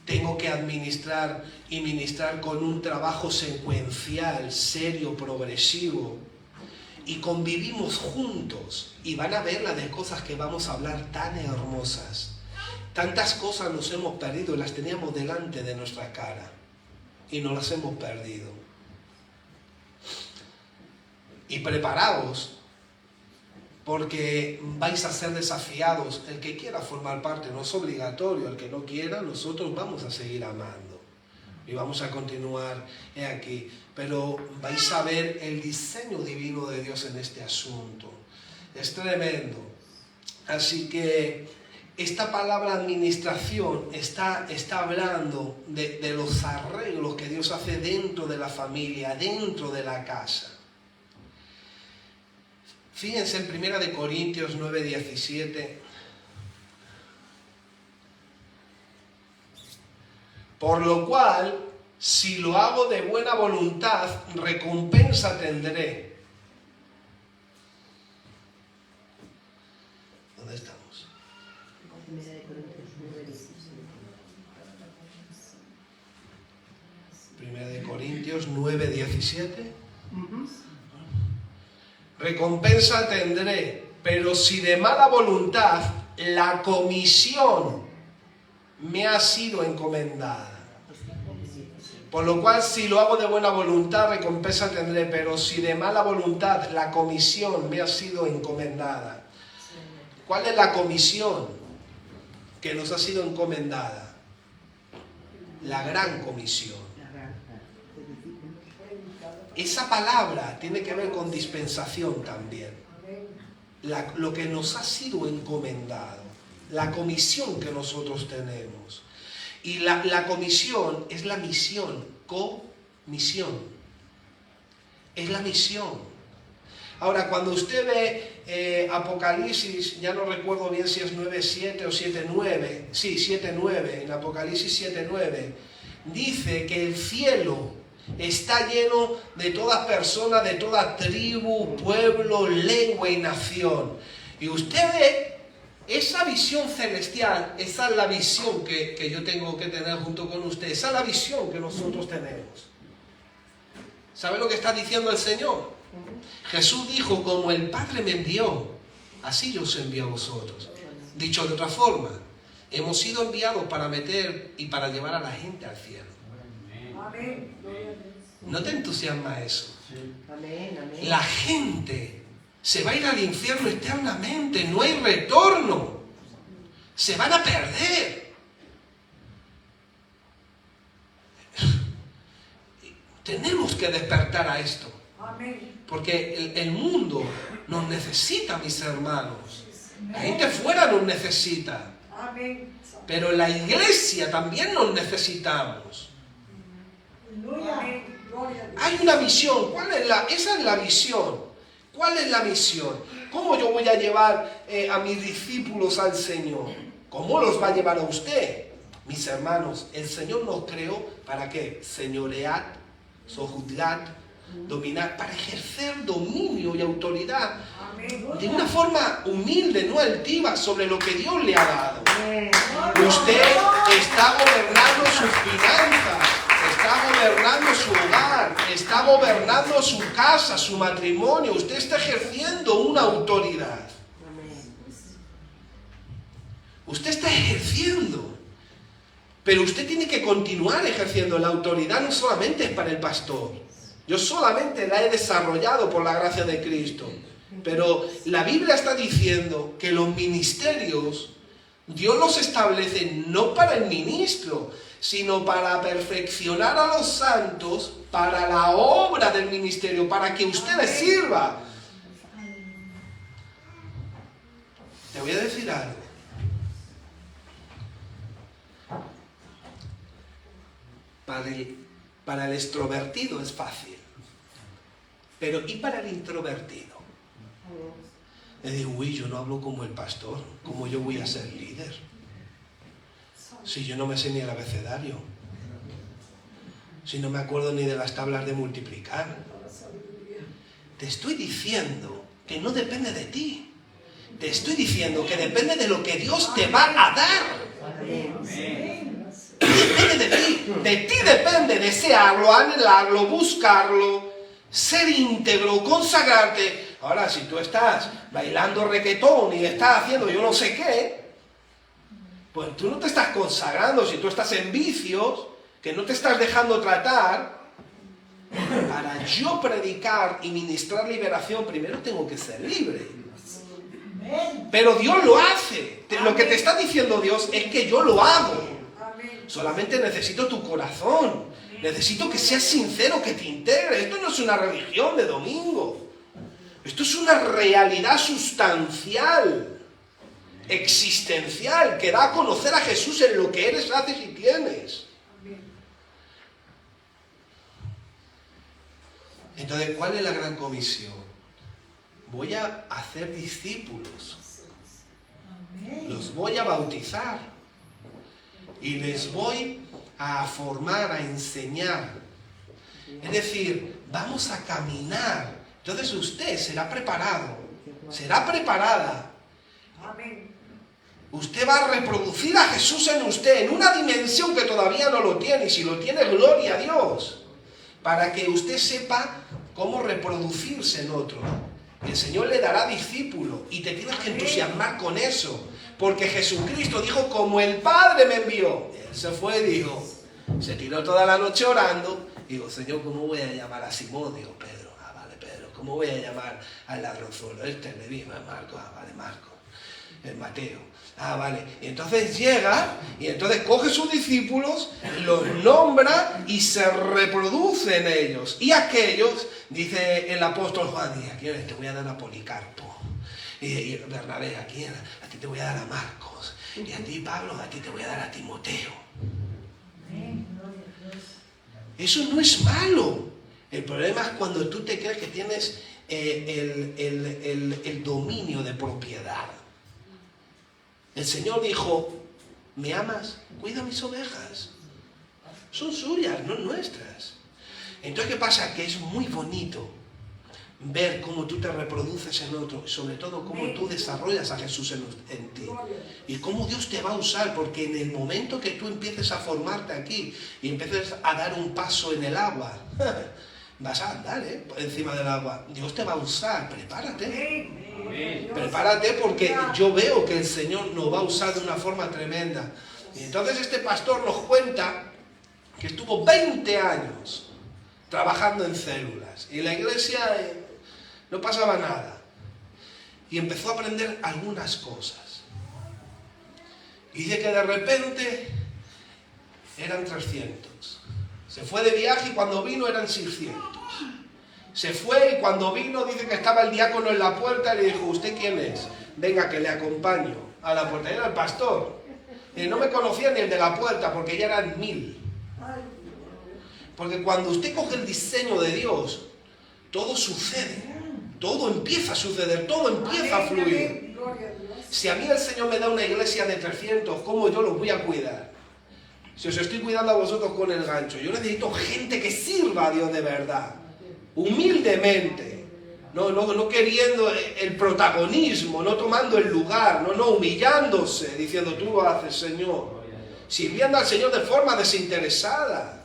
tengo que administrar y ministrar con un trabajo secuencial, serio, progresivo. Y convivimos juntos y van a ver las de cosas que vamos a hablar tan hermosas. Tantas cosas nos hemos perdido y las teníamos delante de nuestra cara y no las hemos perdido. Y preparaos, porque vais a ser desafiados. El que quiera formar parte no es obligatorio, el que no quiera, nosotros vamos a seguir amando y vamos a continuar aquí. Pero vais a ver el diseño divino de Dios en este asunto. Es tremendo. Así que esta palabra administración está hablando de los arreglos que Dios hace dentro de la familia, dentro de la casa. Fíjense en 1 Corintios 9:17. Por lo cual, si lo hago de buena voluntad, recompensa tendré. ¿Dónde estamos? 1 Corintios 9:17. Recompensa tendré, pero si de mala voluntad, la comisión me ha sido encomendada. Por lo cual, si lo hago de buena voluntad, recompensa tendré, pero si de mala voluntad, la comisión me ha sido encomendada. ¿Cuál es la comisión que nos ha sido encomendada? La gran comisión. Esa palabra tiene que ver con dispensación también. Lo que nos ha sido encomendado, la comisión que nosotros tenemos. Y la comisión es la misión, comisión. Es la misión. Ahora, cuando usted ve Apocalipsis, ya no recuerdo bien si es 9:7 o 7:9, sí, 7:9, en Apocalipsis 7:9, dice que el cielo está lleno de toda persona, de toda tribu, pueblo, lengua y nación. Y usted ve esa visión celestial, esa es la visión que yo tengo que tener junto con usted, esa es la visión que nosotros tenemos. ¿Sabe lo que está diciendo el Señor? Jesús dijo, como el Padre me envió, así yo os envío a vosotros. Dicho de otra forma, hemos sido enviados para meter y para llevar a la gente al cielo. ¿No te entusiasma eso? La gente se va a ir al infierno eternamente, no hay retorno. Se van a perder. Tenemos que despertar a esto. Porque el mundo nos necesita, mis hermanos. La gente fuera nos necesita. Pero la iglesia también nos necesitamos. Hay una misión. Esa es la misión. ¿Cuál es la misión? ¿Cómo yo voy a llevar a mis discípulos al Señor? ¿Cómo los va a llevar a usted? Mis hermanos, el Señor nos creó ¿para qué? Señorear, sojuzgar, dominar, para ejercer dominio y autoridad de una forma humilde, no altiva, sobre lo que Dios le ha dado. Usted está gobernando sus finanzas, está gobernando su hogar, está gobernando su casa, su matrimonio. Usted está ejerciendo una autoridad. Usted está ejerciendo. Pero usted tiene que continuar ejerciendo. La autoridad no solamente es para el pastor. Yo solamente la he desarrollado por la gracia de Cristo. Pero la Biblia está diciendo que los ministerios, Dios los establece no para el ministro, sino para perfeccionar a los santos, para la obra del ministerio, para que usted les sirva. Te voy a decir algo. Para el extrovertido es fácil. Pero ¿y para el introvertido? Le digo, uy, yo no hablo como el pastor. ¿Cómo yo voy a ser líder? Si yo no me sé ni el abecedario. Si no me acuerdo ni de las tablas de multiplicar. Te estoy diciendo que no depende de ti. Te estoy diciendo que depende de lo que Dios te va a dar. Depende de ti. De ti depende desearlo, anhelarlo, buscarlo, ser íntegro, consagrarte. Ahora, si tú estás bailando requetón y estás haciendo yo no sé qué, pues tú no te estás consagrando. Si tú estás en vicios, que no te estás dejando tratar, para yo predicar y ministrar liberación, primero tengo que ser libre. Pero Dios lo hace. Lo que te está diciendo Dios es que yo lo hago. Solamente necesito tu corazón. Necesito que seas sincero, que te integres. Esto no es una religión de domingo. Esto es una realidad sustancial, existencial, que da a conocer a Jesús en lo que eres, haces y tienes. Entonces, ¿cuál es la gran comisión? Voy a hacer discípulos. Los voy a bautizar. Y les voy a formar, a enseñar. Es decir, vamos a caminar. Entonces usted será preparado, será preparada. Usted va a reproducir a Jesús en usted, en una dimensión que todavía no lo tiene. Y si lo tiene, gloria a Dios. Para que usted sepa cómo reproducirse en otro. El Señor le dará discípulo y te tienes que entusiasmar con eso. Porque Jesucristo dijo, como el Padre me envió. Él se fue y dijo, se tiró toda la noche orando. Y digo, Señor, ¿cómo voy a llamar a Simón? Digo, Pedro. Ah, vale, Pedro. ¿Cómo voy a llamar al ladronzuelo? Este le dijo, Marco. Ah, vale, Marco. El Mateo. Ah, vale. Y entonces llega y entonces coge sus discípulos, los nombra y se reproduce en ellos. Y aquellos, dice el apóstol Juan, ¿a quién te voy a dar a Policarpo? Y Bernabé, ¿a quién? A ti te voy a dar a Marcos. Y a ti, Pablo, a ti te voy a dar a Timoteo. Eso no es malo. El problema es cuando tú te crees que tienes el dominio de propiedad. El Señor dijo, ¿me amas? Cuida mis ovejas. Son suyas, no nuestras. Entonces, ¿qué pasa? Que es muy bonito ver cómo tú te reproduces en otro, sobre todo cómo tú desarrollas a Jesús en ti. Y cómo Dios te va a usar, porque en el momento que tú empieces a formarte aquí y empieces a dar un paso en el agua, Vas a andar, por encima del agua. Dios te va a usar, prepárate. Prepárate porque yo veo que el Señor nos va a usar de una forma tremenda. Y entonces este pastor nos cuenta que estuvo 20 años trabajando en células. Y en la iglesia no pasaba nada. Y empezó a aprender algunas cosas. Y dice que de repente eran 300. Se fue de viaje y cuando vino eran 600. Se fue y cuando vino dice que estaba el diácono en la puerta y le dijo, ¿usted quién es? Venga, que le acompaño a la puerta. Era el pastor. Y no me conocía ni el de la puerta porque ya eran 1000. Porque cuando usted coge el diseño de Dios, todo sucede. Todo empieza a suceder, todo empieza a fluir. Si a mí el Señor me da una iglesia de 300, ¿cómo yo los voy a cuidar? Si os estoy cuidando a vosotros con el gancho, yo necesito gente que sirva a Dios de verdad, humildemente, no queriendo el protagonismo, no tomando el lugar, no humillándose, diciendo tú lo haces, Señor, sirviendo al Señor de forma desinteresada,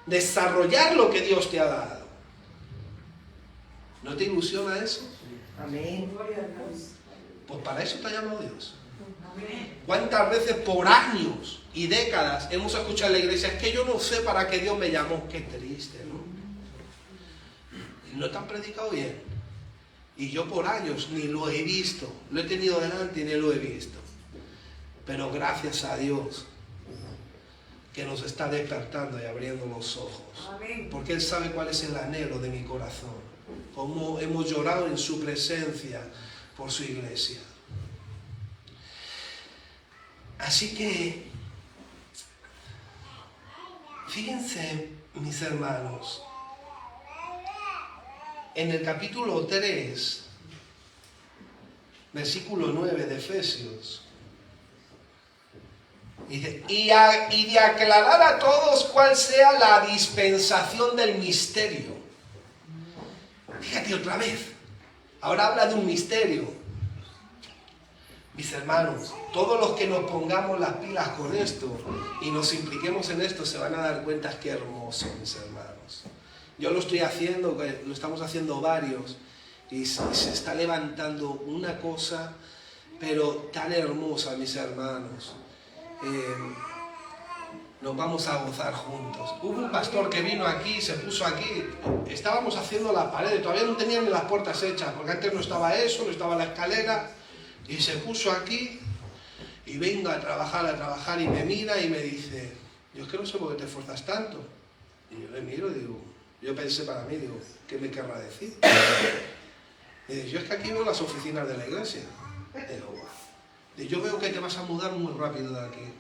desarrollar lo que Dios te ha dado. ¿No te ilusiona eso? Amén. Pues para eso te ha llamado Dios. ¿Cuántas veces por años y décadas hemos escuchado en la iglesia, es que yo no sé para qué Dios me llamó? Qué triste, ¿no? No te han predicado bien. Y yo por años ni lo he visto. Lo he tenido delante y ni lo he visto. Pero gracias a Dios que nos está despertando y abriendo los ojos. Porque Él sabe cuál es el anhelo de mi corazón. Cómo hemos llorado en su presencia por su iglesia. Así que, fíjense, mis hermanos, en el capítulo 3, versículo 9 de Efesios, dice, y de aclarar a todos cuál sea la dispensación del misterio. Fíjate otra vez, ahora habla de un misterio. Mis hermanos, todos los que nos pongamos las pilas con esto y nos impliquemos en esto se van a dar cuenta que hermoso, mis hermanos. Yo lo estoy haciendo, lo estamos haciendo varios y se está levantando una cosa, pero tan hermosa, mis hermanos. Nos vamos a gozar juntos. Hubo un pastor que vino aquí, se puso aquí, estábamos haciendo las paredes, todavía no tenían ni las puertas hechas, porque antes no estaba eso, no estaba la escalera, y se puso aquí, y vengo a trabajar, y me mira y me dice, yo es que no sé por qué te esfuerzas tanto. Y yo le miro y digo, yo pensé para mí, digo, ¿qué me querrá decir? Y dice, yo es que aquí veo las oficinas de la iglesia. Y digo, wow. Y yo veo que te vas a mudar muy rápido de aquí.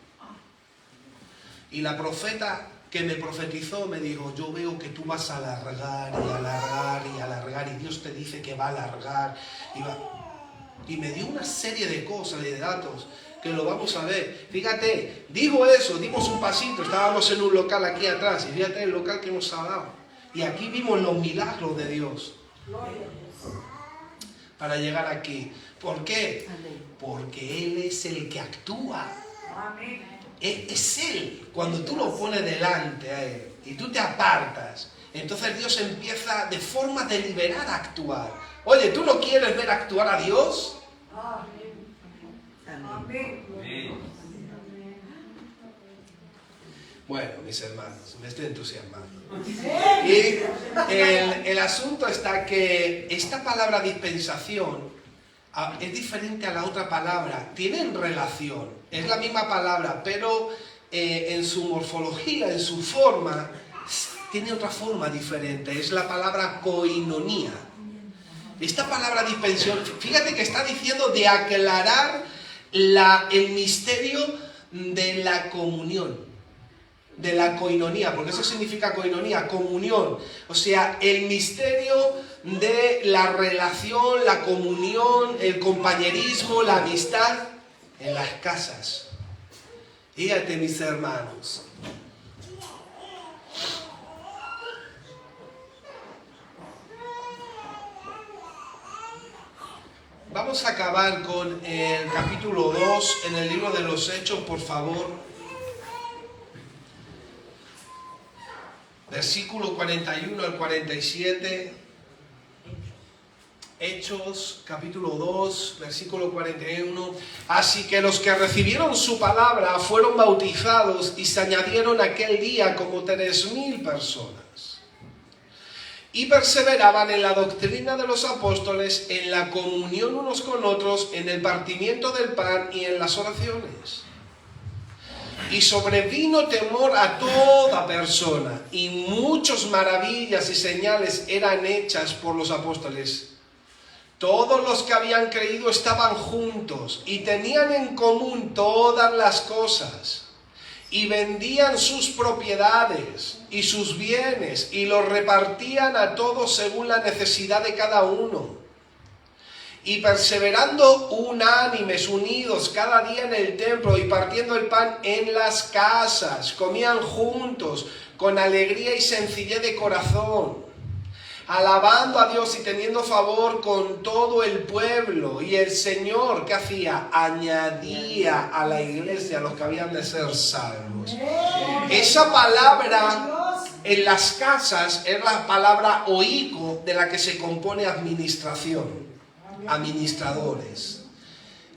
Y la profeta que me profetizó me dijo, yo veo que tú vas a alargar y alargar y alargar, y Dios te dice que va a alargar. Y me dio una serie de cosas y de datos que lo vamos a ver. Fíjate, dijo eso, dimos un pasito, estábamos en un local aquí atrás, y fíjate el local que nos ha dado. Y aquí vimos los milagros de Dios para llegar aquí. ¿Por qué? Porque Él es el que actúa. Es Él. Cuando tú lo pones delante a Él y tú te apartas, entonces Dios empieza de forma deliberada a actuar. Oye, ¿tú no quieres ver actuar a Dios? Bueno, mis hermanos, me estoy entusiasmando. Y el asunto está que esta palabra dispensación es diferente a la otra palabra. Tienen relación, es la misma palabra, pero en su morfología, en su forma, tiene otra forma diferente. Es la palabra koinonía. Esta palabra dispensación, fíjate que está diciendo de aclarar el misterio de la comunión, de la koinonía, porque eso significa koinonía, comunión. O sea, el misterio de la relación, la comunión, el compañerismo, la amistad en las casas. Fíjate, mis hermanos. Vamos a acabar con el capítulo 2 en el libro de los Hechos, por favor. versículo 41 al 47. Hechos, capítulo 2, versículo 41. Así que los que recibieron su palabra fueron bautizados y se añadieron aquel día como 3,000 personas. Y perseveraban en la doctrina de los apóstoles, en la comunión unos con otros, en el partimiento del pan y en las oraciones. Y sobrevino temor a toda persona, y muchas maravillas y señales eran hechas por los apóstoles. Todos los que habían creído estaban juntos y tenían en común todas las cosas, y vendían sus propiedades y sus bienes y los repartían a todos según la necesidad de cada uno. Y perseverando unánimes, unidos cada día en el templo y partiendo el pan en las casas, comían juntos con alegría y sencillez de corazón, alabando a Dios y teniendo favor con todo el pueblo. Y el Señor, ¿qué hacía? Añadía a la iglesia a los que habían de ser salvos. Esa palabra en las casas es la palabra oiko, de la que se compone administración, administradores.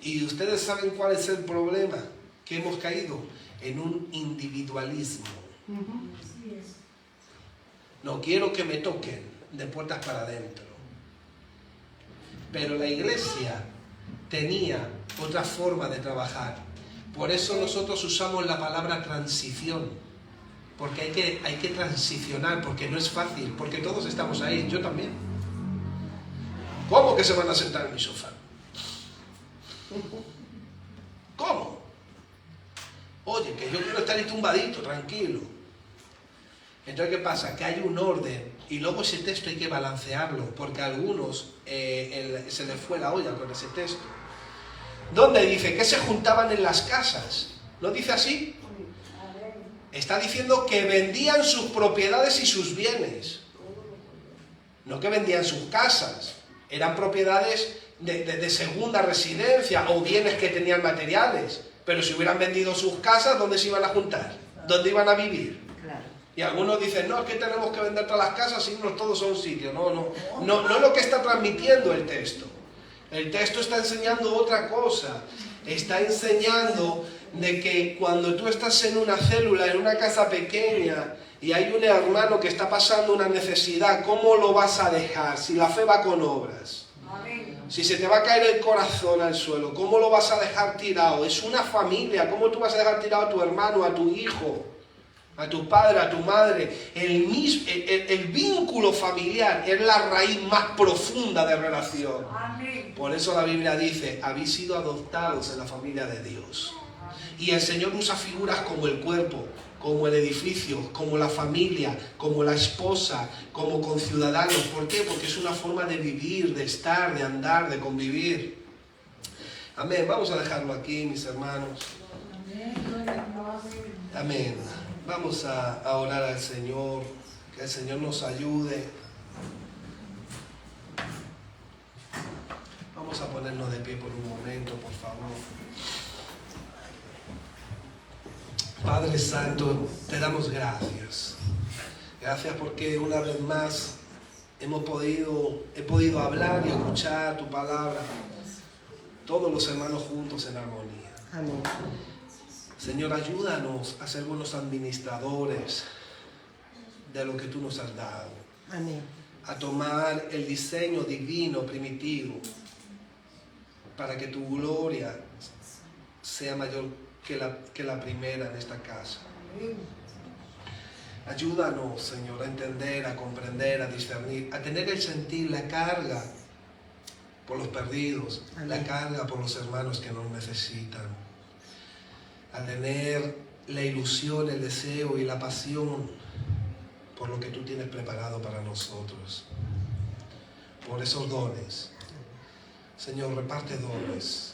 Y ustedes saben cuál es el problema, que hemos caído en un individualismo. No quiero que me toquen de puertas para adentro. Pero la iglesia tenía otra forma de trabajar. Por eso nosotros usamos la palabra transición, porque hay que transicionar, porque no es fácil, porque todos estamos ahí, yo también. ¿Cómo que se van a sentar en mi sofá? ¿Cómo? Oye, que yo quiero estar ahí tumbadito, tranquilo. Entonces, ¿qué pasa? Que hay un orden y luego ese texto hay que balancearlo, porque a algunos se les fue la olla con ese texto. ¿Dónde dice? Que se juntaban en las casas. ¿No dice así? Está diciendo que vendían sus propiedades y sus bienes. No que vendían sus casas. Eran propiedades de segunda residencia o bienes que tenían materiales. Pero si hubieran vendido sus casas, ¿dónde se iban a juntar? ¿Dónde iban a vivir? Y algunos dicen, no, es que tenemos que vender todas las casas y irnos todos a un sitio. No es lo que está transmitiendo el texto. El texto está enseñando otra cosa. Está enseñando de que cuando tú estás en una célula, en una casa pequeña, y hay un hermano que está pasando una necesidad, ¿cómo lo vas a dejar? Si la fe va con obras. Si se te va a caer el corazón al suelo, ¿cómo lo vas a dejar tirado? Es una familia, ¿cómo tú vas a dejar tirado a tu hermano, a tu hijo, a tu padre, a tu madre? El vínculo familiar es la raíz más profunda de relación. Por eso la Biblia dice, habéis sido adoptados en la familia de Dios. Y el Señor usa figuras como el cuerpo, como el edificio, como la familia, como la esposa, como conciudadanos. ¿Por qué? Porque es una forma de vivir, de estar, de andar, de convivir. Amén. Vamos a dejarlo aquí, mis hermanos. Amén. Vamos a orar al Señor, que el Señor nos ayude. Vamos a ponernos de pie por un momento, por favor. Padre Santo, te damos gracias. Gracias porque una vez más he podido hablar y escuchar tu palabra. Todos los hermanos juntos en armonía. Amén. Señor, ayúdanos a ser buenos administradores de lo que tú nos has dado. Amén. A tomar el diseño divino, primitivo, para que tu gloria sea mayor que la primera en esta casa. Ayúdanos, Señor, a entender, a comprender, a discernir, a tener el sentir, la carga por los perdidos, amén, la carga por los hermanos que nos necesitan, a tener la ilusión, el deseo y la pasión por lo que tú tienes preparado para nosotros, por esos dones. Señor, reparte dones.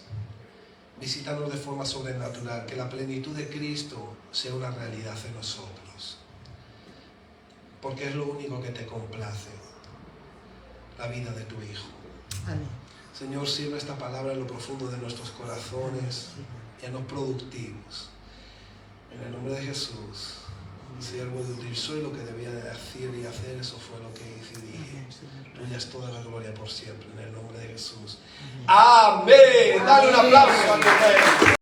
Visítanos de forma sobrenatural, que la plenitud de Cristo sea una realidad en nosotros. Porque es lo único que te complace, la vida de tu Hijo. Amén. Señor, sirve esta palabra en lo profundo de nuestros corazones y haznos productivos. En el nombre de Jesús. siervo de Dios, soy lo que debía de decir y hacer, eso fue lo que hice y dije. Tuya es toda la gloria por siempre, en el nombre de Jesús. Amén. Dale un aplauso a tu Rey.